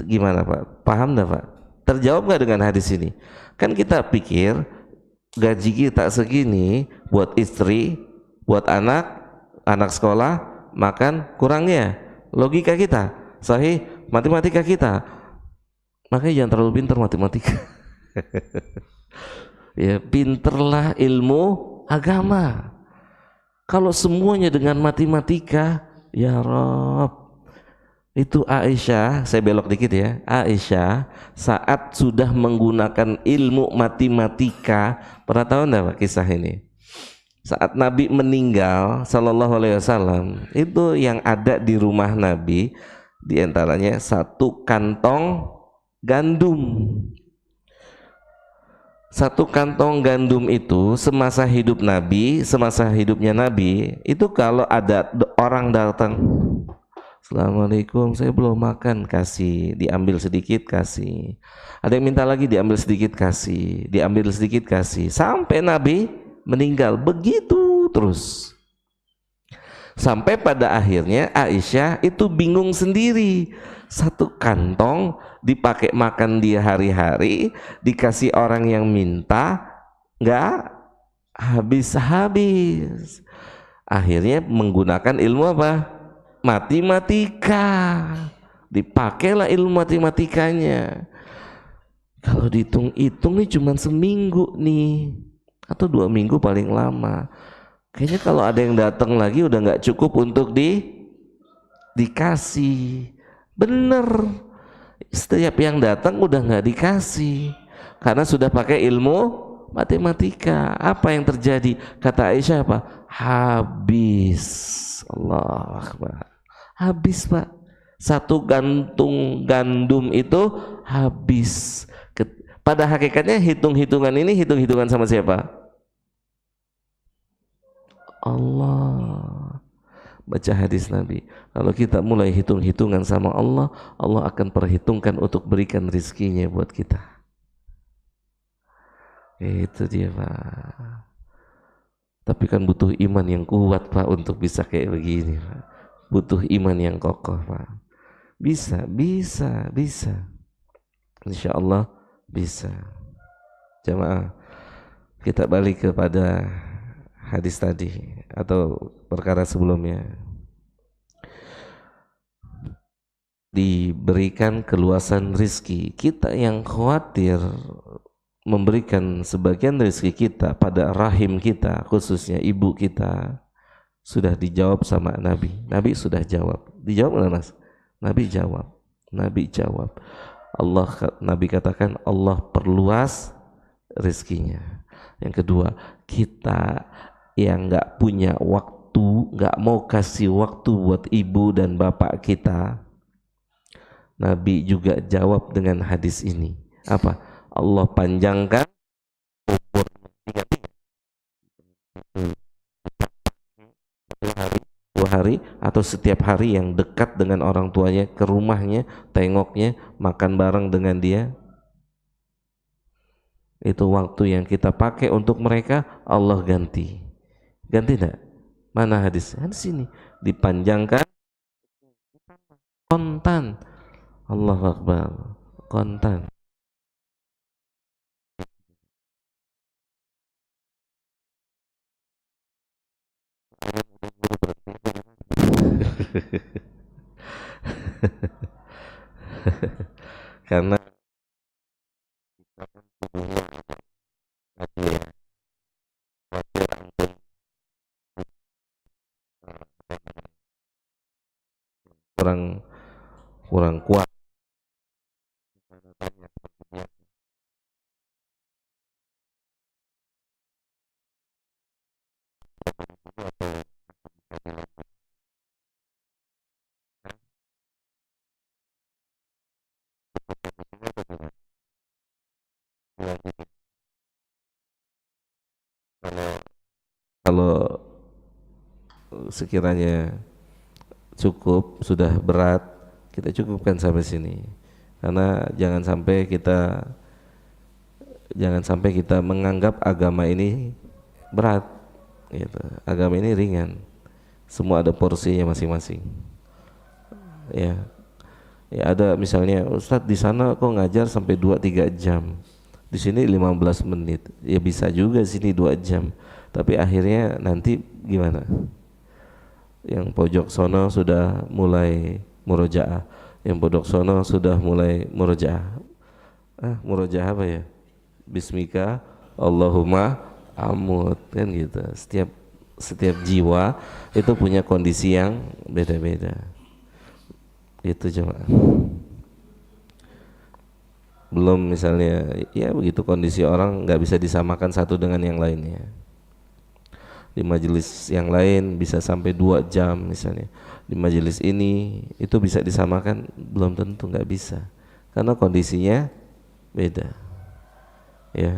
Gimana Pak? Paham enggak Pak? Terjawab enggak dengan hadis ini? Kan kita pikir gaji kita segini buat istri, buat anak sekolah, makan kurangnya. Logika kita, sahih, matematika kita. Makanya jangan terlalu pintar matematika. Ya, pinterlah ilmu agama. Kalau semuanya dengan matematika, ya Rob. Itu Aisyah, saya belok dikit ya. Aisyah saat sudah menggunakan ilmu matematika, pernah tahu enggak Pak kisah ini? Saat Nabi meninggal Sallallahu Alaihi Wasallam, itu yang ada di rumah Nabi diantaranya satu kantong gandum. Satu kantong gandum itu semasa hidup Nabi, semasa hidupnya Nabi, itu kalau ada orang datang, Assalamualaikum, saya belum makan, kasih, diambil sedikit, kasih. Ada yang minta lagi, diambil sedikit, kasih, diambil sedikit, kasih. Sampai Nabi meninggal, begitu terus. Sampai pada akhirnya Aisyah itu bingung sendiri. Satu kantong dipakai makan dia hari-hari, dikasih orang yang minta, nggak habis-habis. Akhirnya menggunakan ilmu apa? Matematika. Dipakailah ilmu matematikanya. Kalau dihitung-hitung nih cuma seminggu nih, atau 2 minggu paling lama. Kayaknya kalau ada yang datang lagi udah nggak cukup untuk dikasih. Bener, setiap yang datang udah nggak dikasih karena sudah pakai ilmu matematika. Apa yang terjadi? Kata Aisyah apa? Habis. Allah Akbar. Habis Pak. Satu gantung gandum itu habis. Pada hakikatnya hitung-hitungan ini hitung-hitungan sama siapa? Allah. Baca hadis Nabi, kalau kita mulai hitung-hitungan sama Allah, Allah akan perhitungkan untuk berikan rizkinya buat kita. Itu dia Pak. Tapi kan butuh iman yang kuat Pak untuk bisa kayak begini Pak. Butuh iman yang kokoh Pak. Bisa Insya Allah bisa. Jamaah, kita balik kepada hadis tadi atau perkara sebelumnya. diberikan keluasan rizki. Kita yang khawatir memberikan sebagian rizki kita pada rahim kita, khususnya ibu kita, sudah dijawab sama Nabi. Nabi sudah jawab. Dijawab oleh Mas? Nabi jawab. Nabi jawab. Nabi katakan Allah perluas rizkinya. Yang kedua, kita yang nggak punya waktu, nggak mau kasih waktu buat ibu dan bapak kita, Nabi juga jawab dengan hadis ini. Apa? Allah panjangkan umurnya 2 hari atau setiap hari yang dekat dengan orang tuanya, ke rumahnya, tengoknya, makan bareng dengan dia. Itu waktu yang kita pakai untuk mereka, Allah ganti. Ganti enggak? Mana hadis? Hadis ini dipanjangkan kontan. Allahu Akbar. Kontan. Karena kurang kurang kuat. Kalau sekiranya cukup, sudah berat, kita cukupkan sampai sini. Karena jangan sampai kita menganggap agama ini berat gitu. Agama ini ringan. Semua ada porsinya masing-masing. Ya. Ya ada misalnya Ustadz di sana kok ngajar sampai 2-3 jam. Di sini 15 menit. Ya bisa juga sini 2 jam. Tapi akhirnya nanti gimana? Yang pojok sono sudah mulai murojaah, yang pojok sono sudah mulai murojaah. Murojaah apa ya? Bismika Allahumma amut, kan gitu. Setiap jiwa itu punya kondisi yang beda-beda. Itu jemaah. Belum misalnya ya begitu kondisi orang nggak bisa disamakan satu dengan yang lainnya. Di majelis yang lain bisa sampai 2 jam misalnya, di majelis ini itu bisa disamakan, belum tentu, nggak bisa, karena kondisinya beda ya.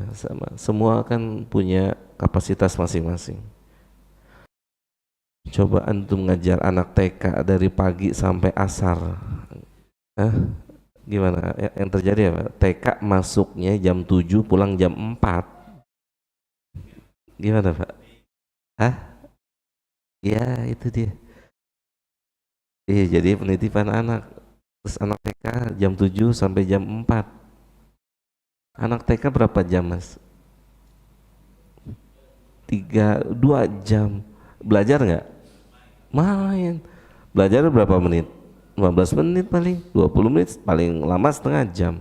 Semua kan punya kapasitas masing-masing. Coba antum ngajar anak TK dari pagi sampai asar, gimana yang terjadi apa? TK masuknya jam 7, pulang jam 4, gimana Pak? Ya itu dia. Iya, jadi penitipan anak. Terus anak TK jam 7 sampai jam 4. Anak TK berapa jam Mas? 2 jam. Belajar nggak? Main. Belajar berapa menit? 15 menit paling, 20 menit, paling lama setengah jam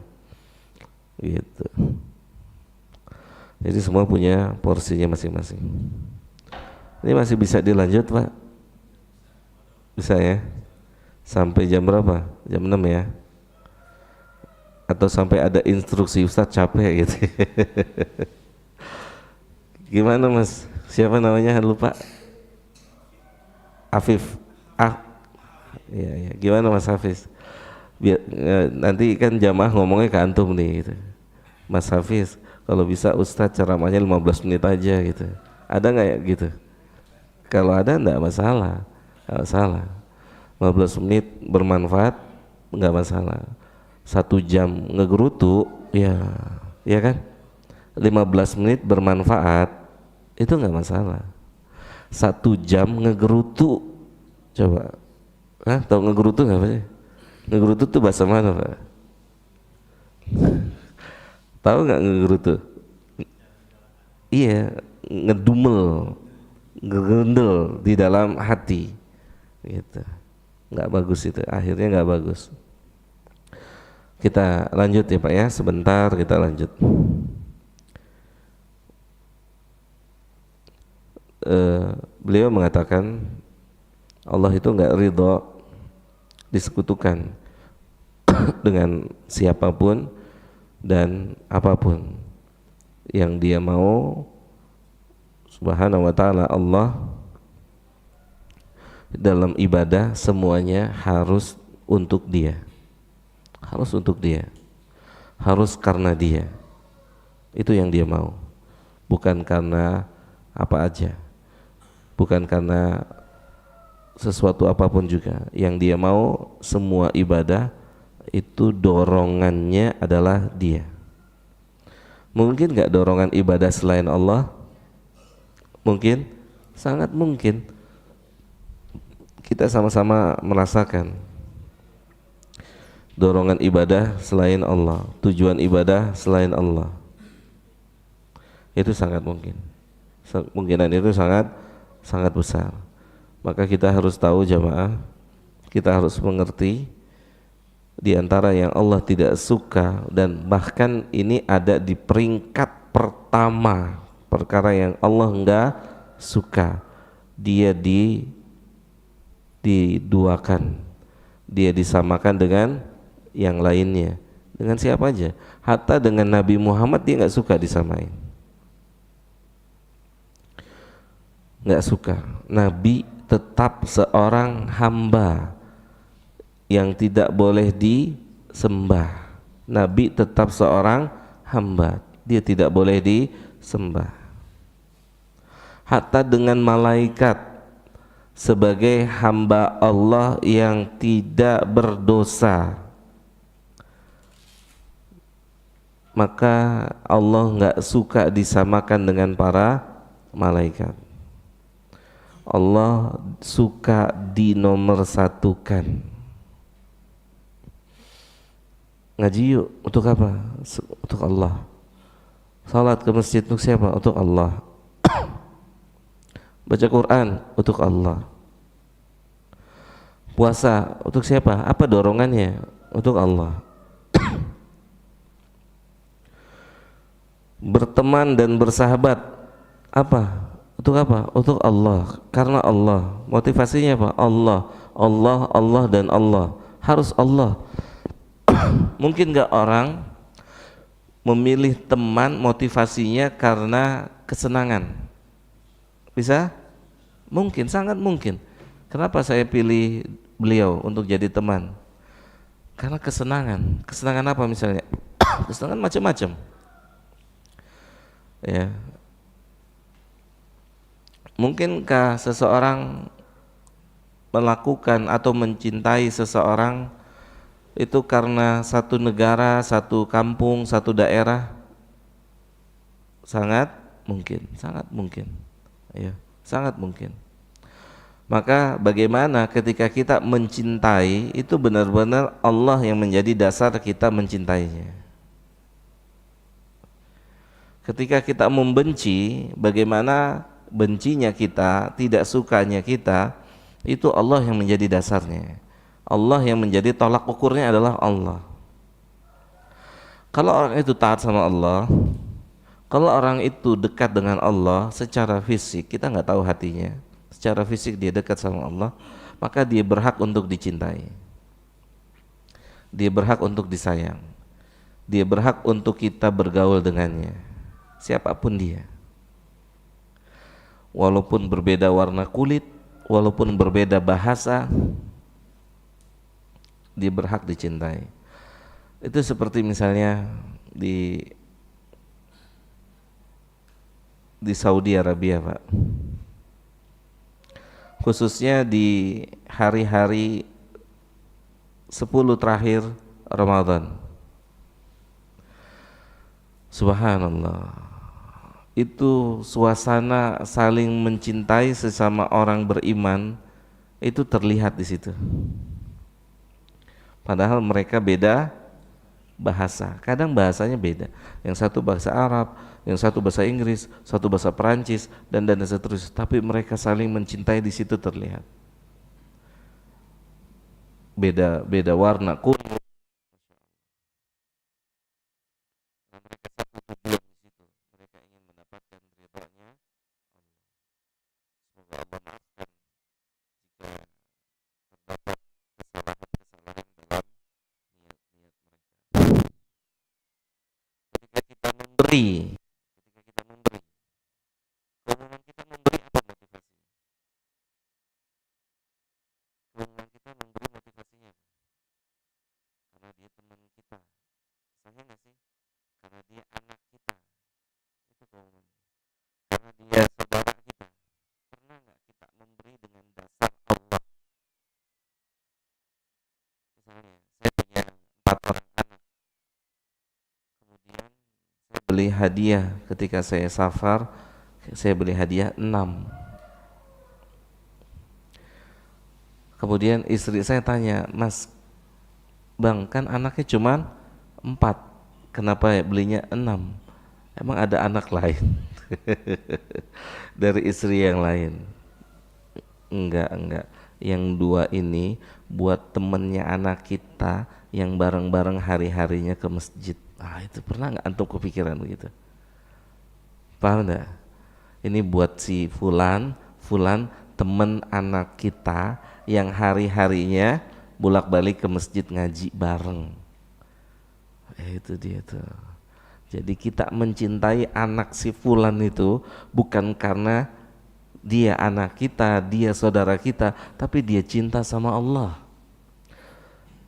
gitu. Jadi semua punya porsinya masing-masing. Ini masih bisa dilanjut Pak? Bisa ya? Sampai jam berapa? Jam 6 ya? Atau sampai ada instruksi Ustadz capek gitu. Gimana Mas? Siapa namanya? Lupa. Afif. Ya. Gimana Mas Hafiz? Nanti kan jamaah ngomongnya ke antum nih gitu. Mas Hafiz, kalau bisa Ustadz ceramahnya 15 menit aja gitu. Ada nggak ya gitu? Kalau ada enggak masalah. Enggak masalah. 15 menit bermanfaat enggak masalah. 1 jam ngegerutu ya kan? 15 menit bermanfaat itu enggak masalah. 1 jam ngegerutu, coba. Tahu ngegerutu enggak Pak? Ngegerutu tuh bahasa mana Pak? Tahu enggak ngegerutu? Iya, ngedumel, ngegendel di dalam hati gitu. Nggak bagus itu, akhirnya nggak bagus. Kita lanjut ya Pak ya, sebentar kita lanjut. Beliau mengatakan Allah itu nggak ridho disekutukan dengan siapapun dan apapun. Yang dia mau subhanahu wa ta'ala, Allah dalam ibadah semuanya harus untuk dia, harus untuk dia, harus karena dia. Itu yang dia mau, bukan karena apa aja, bukan karena sesuatu apapun juga. Yang dia mau semua ibadah itu dorongannya adalah dia. Mungkin gak dorongan ibadah selain Allah? Mungkin, sangat mungkin. Kita sama-sama merasakan dorongan ibadah selain Allah, tujuan ibadah selain Allah. Itu sangat mungkin. Kemungkinan itu sangat besar. Maka kita harus tahu jamaah, kita harus mengerti di antara yang Allah tidak suka, dan bahkan ini ada di peringkat pertama perkara yang Allah enggak suka, dia diduakan, dia disamakan dengan yang lainnya. Dengan siapa aja, hatta dengan Nabi Muhammad dia enggak suka disamain, enggak suka. Nabi tetap seorang hamba yang tidak boleh disembah. Nabi tetap seorang hamba, dia tidak boleh disembah. Hatta dengan malaikat sebagai hamba Allah yang tidak berdosa, maka Allah enggak suka disamakan dengan para malaikat. Allah suka dinomorsatukan. Ngaji yuk, untuk apa? Untuk Allah. Salat ke masjid untuk siapa? Untuk Allah. Baca Quran untuk Allah. Puasa untuk siapa? Apa dorongannya? Untuk Allah. Berteman dan bersahabat apa? Untuk apa? Untuk Allah. Karena Allah. Motivasinya apa? Allah, Allah, Allah dan Allah. Harus Allah. Mungkin gak orang memilih teman motivasinya karena kesenangan? Bisa? Mungkin, sangat mungkin. Kenapa saya pilih beliau untuk jadi teman? Karena kesenangan. Kesenangan apa misalnya? Kesenangan macam-macam. Ya. Mungkinkah seseorang melakukan atau mencintai seseorang itu karena satu negara, satu kampung, satu daerah? Sangat mungkin, sangat mungkin. Ya, sangat mungkin. Maka bagaimana ketika kita mencintai, itu benar-benar Allah yang menjadi dasar kita mencintainya. Ketika kita membenci, bagaimana bencinya kita, tidak sukanya kita, itu Allah yang menjadi dasarnya. Allah yang menjadi tolak ukurnya adalah Allah. Kalau orang itu taat sama Allah, kalau orang itu dekat dengan Allah secara fisik, kita nggak tahu hatinya, secara fisik dia dekat sama Allah, maka dia berhak untuk dicintai, dia berhak untuk disayang, dia berhak untuk kita bergaul dengannya, siapapun dia, walaupun berbeda warna kulit, walaupun berbeda bahasa, dia berhak dicintai. Itu seperti misalnya di Saudi Arabia, Pak, khususnya di hari-hari 10 terakhir Ramadan. Subhanallah, itu suasana saling mencintai sesama orang beriman itu terlihat di situ. Padahal mereka beda bahasa, kadang bahasanya beda. Yang satu bahasa Arab, yang satu bahasa Inggris, satu bahasa Perancis, dan seterusnya. Tapi mereka saling mencintai di situ terlihat. Beda warna kulit, memberi. Ketika kita memberi, keumuman kita memberi apa motivasi? Keumuman kita memberi motivasinya apa? Karena dia teman kita, sahih nggak sih? Karena dia anak kita, itu keumuman. Karena dia saudara kita. Pernah nggak kita memberi dengan dasar Allah? Misalnya, saya punya 4 orang anak, kemudian saya beli hadiah ketika saya safar, saya beli hadiah 6. Kemudian istri saya tanya, Mas, Bang, kan anaknya cuma 4, kenapa belinya 6? Emang ada anak lain? Dari istri yang lain? Enggak. Yang 2 ini buat temennya anak kita yang bareng-bareng hari-harinya ke masjid. Itu pernah nggak antum kepikiran begitu? Paham enggak? Ini buat si Fulan temen anak kita yang hari-harinya bolak-balik ke masjid ngaji bareng. Itu dia tuh. Jadi kita mencintai anak si Fulan itu bukan karena dia anak kita, dia saudara kita, tapi dia cinta sama Allah.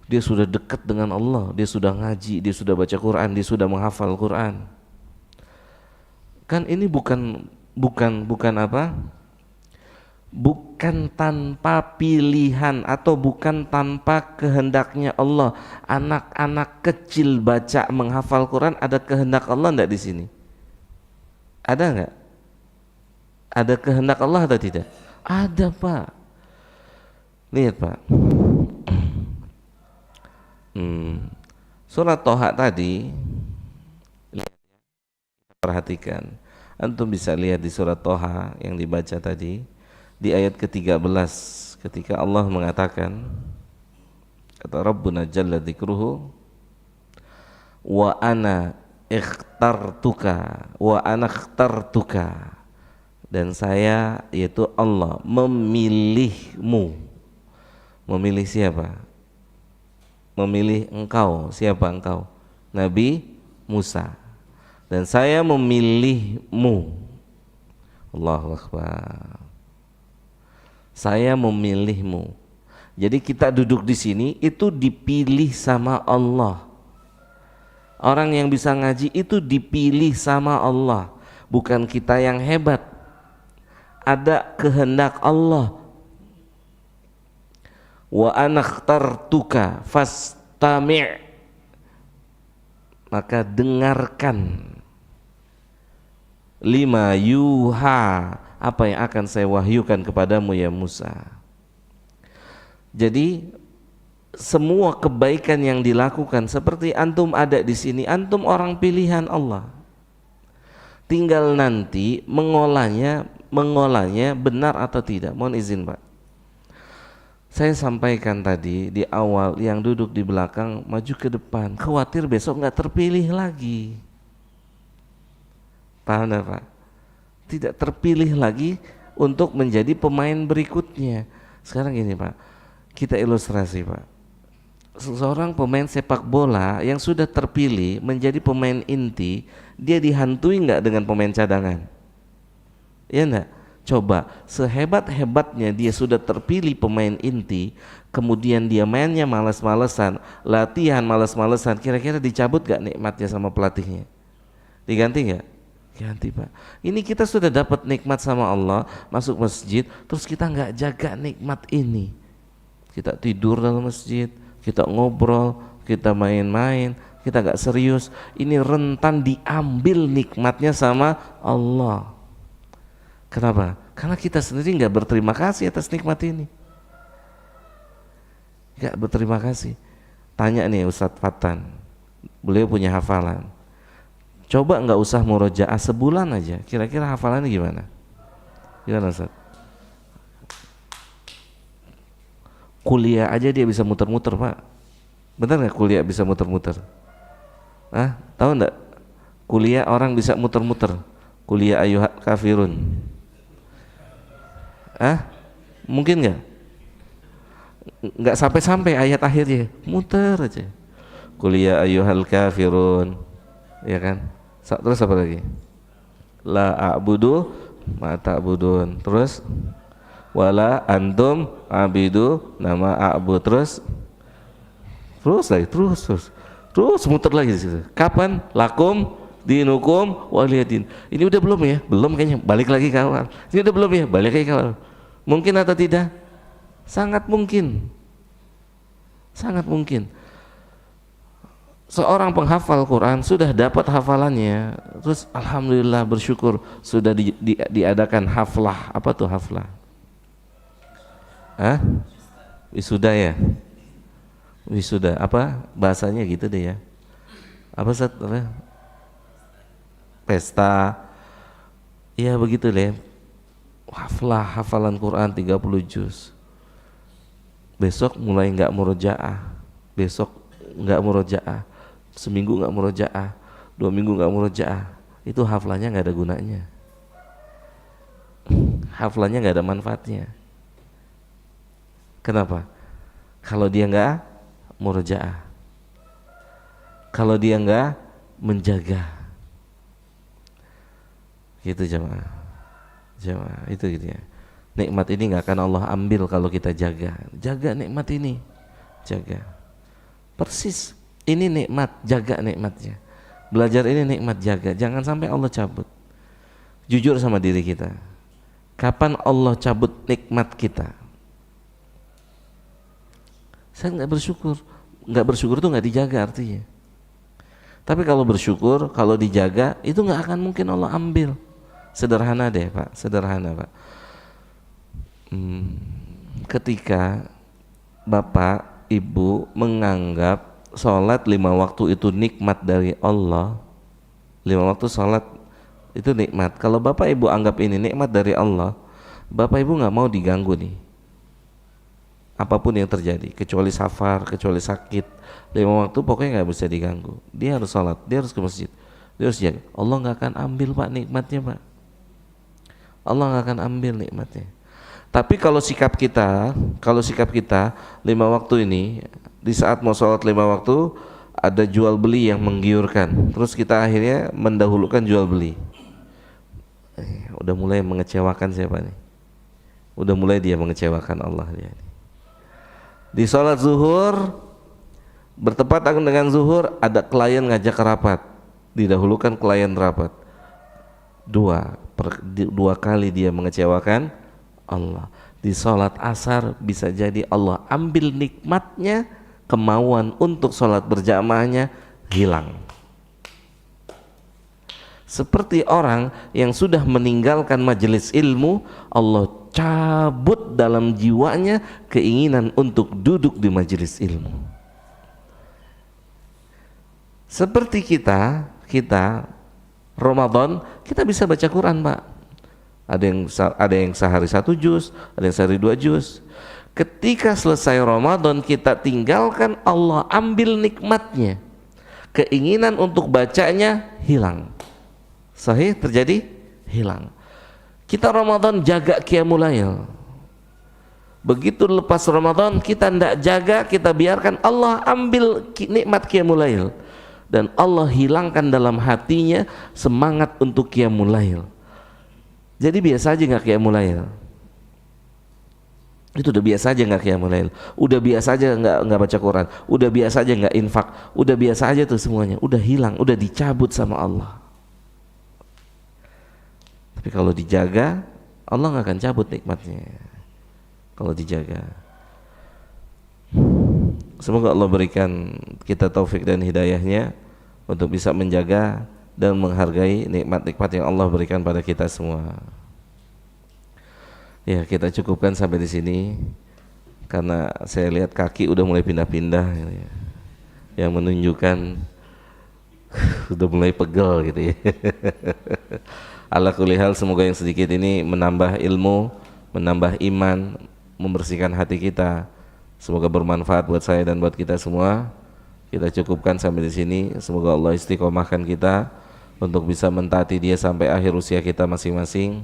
Dia sudah dekat dengan Allah, dia sudah ngaji, dia sudah baca Quran, dia sudah menghafal Quran. Kan ini bukan apa? Bukan tanpa pilihan atau bukan tanpa kehendaknya Allah. Anak-anak kecil baca menghafal Quran, ada kehendak Allah enggak di sini? Ada enggak? Ada kehendak Allah atau tidak? Ada, Pak. Lihat, Pak. Surat Toha tadi, lihat, perhatikan. Antum bisa lihat di surat Toha yang dibaca tadi, di ayat ke-13, ketika Allah mengatakan, kata Rabbuna Jalla Dzikruhu, wa ana ikhtartuka dan saya, yaitu Allah, memilihmu. Memilih siapa? Memilih engkau. Siapa engkau? Nabi Musa. Dan saya memilihmu. Allahu Akbar. Saya memilihmu. Jadi kita duduk di sini itu dipilih sama Allah. Orang yang bisa ngaji itu dipilih sama Allah, bukan kita yang hebat. Ada kehendak Allah. Wa anakhtartuka fastami', maka dengarkan lima yuha, apa yang akan saya wahyukan kepadamu ya Musa. Jadi semua kebaikan yang dilakukan, seperti antum ada di sini, antum orang pilihan Allah. Tinggal nanti mengolahnya benar atau tidak. Mohon izin, Pak. Saya sampaikan tadi di awal, yang duduk di belakang maju ke depan, khawatir besok nggak terpilih lagi. Paham enggak, Pak? Tidak terpilih lagi untuk menjadi pemain berikutnya. Sekarang gini, Pak, kita ilustrasi, Pak. Seorang pemain sepak bola yang sudah terpilih menjadi pemain inti, dia dihantui nggak dengan pemain cadangan? Ya enggak? Coba, sehebat-hebatnya dia sudah terpilih pemain inti, kemudian dia mainnya malas-malesan, latihan malas-malesan, kira-kira dicabut gak nikmatnya sama pelatihnya? Diganti gak? Ganti, Pak. Ini kita sudah dapat nikmat sama Allah, masuk masjid, terus kita gak jaga nikmat ini. Kita tidur dalam masjid, kita ngobrol, kita main-main, kita gak serius. Ini rentan diambil nikmatnya sama Allah. Kenapa? Karena kita sendiri nggak berterima kasih atas nikmat ini. Nggak berterima kasih. Tanya nih Ustadz Fatan, beliau punya hafalan. Coba nggak usah murojaah sebulan aja, kira-kira hafalannya gimana? Gimana Ustadz? Kuliah aja dia bisa muter-muter, Pak. Benar nggak kuliah bisa muter-muter? Tahu nggak? Kuliah orang bisa muter-muter. Kuliah ayyuhal kafirun. Mungkin nggak sampai ayat akhirnya, muter aja. Kuliah ayyuhal kafirun, ya kan? Terus apa lagi? La a'budu ma ta'budun. Terus wala antum abidu nama a'bud. Terus lagi, terus muter lagi di situ. Kapan? Lakum dinukum waliyadin. Ini udah belum ya? Belum kayaknya. Balik lagi ke awal. Ini udah belum ya? Balik lagi ke awal. Mungkin atau tidak? Sangat mungkin. Sangat mungkin. Seorang penghafal Quran sudah dapat hafalannya, terus alhamdulillah bersyukur sudah diadakan haflah. Apa tuh haflah? Wisuda ya? Wisuda apa bahasanya gitu deh ya? Apa pesta? Ya begitu deh. Haflah hafalan Quran 30 juz. Besok mulai nggak murojaah. Besok nggak murojaah. Seminggu nggak murojaah, 2 minggu nggak murojaah, itu haflahnya nggak ada gunanya, haflahnya nggak ada manfaatnya. Kenapa? Kalau dia nggak murojaah, kalau dia nggak menjaga, gitu jemaah, itu gitu ya. Nikmat ini nggak akan Allah ambil kalau kita jaga nikmat ini, jaga persis. Ini nikmat, jaga nikmatnya. Belajar ini nikmat, jaga. Jangan sampai Allah cabut. Jujur sama diri kita. Kapan Allah cabut nikmat kita? Saya nggak bersyukur. Nggak bersyukur itu nggak dijaga artinya. Tapi kalau bersyukur, kalau dijaga, itu nggak akan mungkin Allah ambil. Sederhana deh Pak, sederhana Pak. Ketika Bapak, Ibu menganggap sholat 5 waktu itu nikmat dari Allah, 5 waktu sholat itu nikmat. Kalau Bapak Ibu anggap ini nikmat dari Allah, Bapak Ibu nggak mau diganggu nih apapun yang terjadi, kecuali safar, kecuali sakit. 5 waktu pokoknya nggak bisa diganggu. Dia harus sholat, dia harus ke masjid, dia harus jaga. Allah nggak akan ambil Pak nikmatnya Pak. Allah nggak akan ambil nikmatnya. Tapi kalau sikap kita 5 waktu ini, di saat mau sholat 5 waktu ada jual beli yang menggiurkan, terus kita akhirnya mendahulukan jual beli. Udah mulai mengecewakan siapa nih? Udah mulai dia mengecewakan Allah dia. Di sholat zuhur, bertepatan dengan zuhur ada klien ngajak rapat, didahulukan klien rapat. Dua kali dia mengecewakan Allah. Di sholat asar bisa jadi Allah ambil nikmatnya, kemauan untuk sholat berjamaahnya hilang. Seperti orang yang sudah meninggalkan majelis ilmu, Allah cabut dalam jiwanya keinginan untuk duduk di majelis ilmu. Seperti kita Ramadan kita bisa baca Quran Pak. Ada yang sehari 1 juz, ada yang sehari 2 juz. Ketika selesai Ramadan kita tinggalkan, Allah ambil nikmatnya, keinginan untuk bacanya hilang. Sahih terjadi? Hilang. Kita Ramadan jaga qiyamul lail. Begitu lepas Ramadan kita tidak jaga, kita biarkan Allah ambil nikmat qiyamul lail, dan Allah hilangkan dalam hatinya semangat untuk qiyamul lail. Jadi biasa aja nggak qiyamul lail. Itu udah biasa aja nggak qiyamul lail, udah biasa aja nggak baca Quran, udah biasa aja nggak infak, udah biasa aja tuh semuanya, udah hilang, udah dicabut sama Allah. Tapi kalau dijaga, Allah nggak akan cabut nikmatnya. Kalau dijaga, semoga Allah berikan kita taufik dan hidayahnya untuk bisa menjaga dan menghargai nikmat-nikmat yang Allah berikan pada kita semua. Ya, kita cukupkan sampai di sini karena saya lihat kaki udah mulai pindah-pindah gitu ya, yang menunjukkan udah mulai pegel gitu ya. Ala kulli hal, semoga yang sedikit ini menambah ilmu, menambah iman, membersihkan hati kita. Semoga bermanfaat buat saya dan buat kita semua. Kita cukupkan sampai di sini. Semoga Allah istiqomahkan kita untuk bisa mentaati Dia sampai akhir usia kita masing-masing.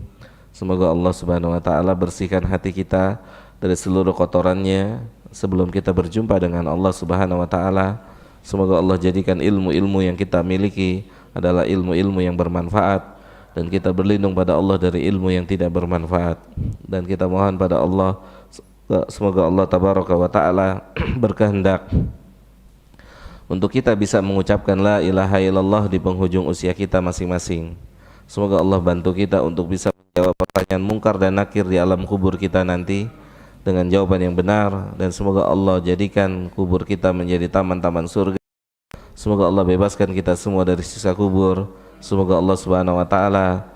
Semoga Allah Subhanahu wa taala bersihkan hati kita dari seluruh kotorannya sebelum kita berjumpa dengan Allah Subhanahu wa taala. Semoga Allah jadikan ilmu-ilmu yang kita miliki adalah ilmu-ilmu yang bermanfaat, dan kita berlindung pada Allah dari ilmu yang tidak bermanfaat, dan kita mohon pada Allah semoga Allah tabaraka wa taala berkehendak untuk kita bisa mengucapkan la ilaha illallah di penghujung usia kita masing-masing. Semoga Allah bantu kita untuk bisa menjawab pertanyaan mungkar dan nakir di alam kubur kita nanti dengan jawaban yang benar, dan semoga Allah jadikan kubur kita menjadi taman-taman surga. Semoga Allah bebaskan kita semua dari siksa kubur. Semoga Allah Subhanahu wa taala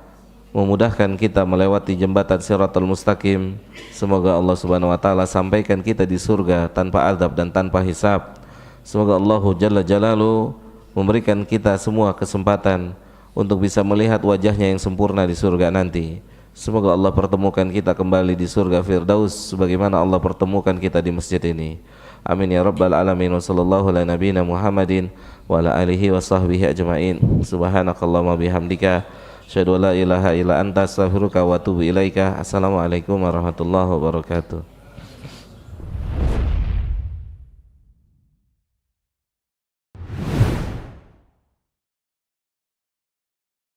memudahkan kita melewati jembatan Shiratal Mustaqim. Semoga Allah Subhanahu wa taala sampaikan kita di surga tanpa azab dan tanpa hisab. Semoga Allah Jalla Jalaluhu memberikan kita semua kesempatan untuk bisa melihat wajahnya yang sempurna di surga nanti. Semoga Allah pertemukan kita kembali di surga Firdaus sebagaimana Allah pertemukan kita di masjid ini. Amin ya rabbal alamin. Wa sallallahu ala nabiyina Muhammadin wa ala alihi wa sahbihi ajma'in. Subhanakallahumma bihamdika asyhadu an la ilaha illa anta astaghfiruka wa atubu ilaika. Assalamualaikum warahmatullahi wabarakatuh.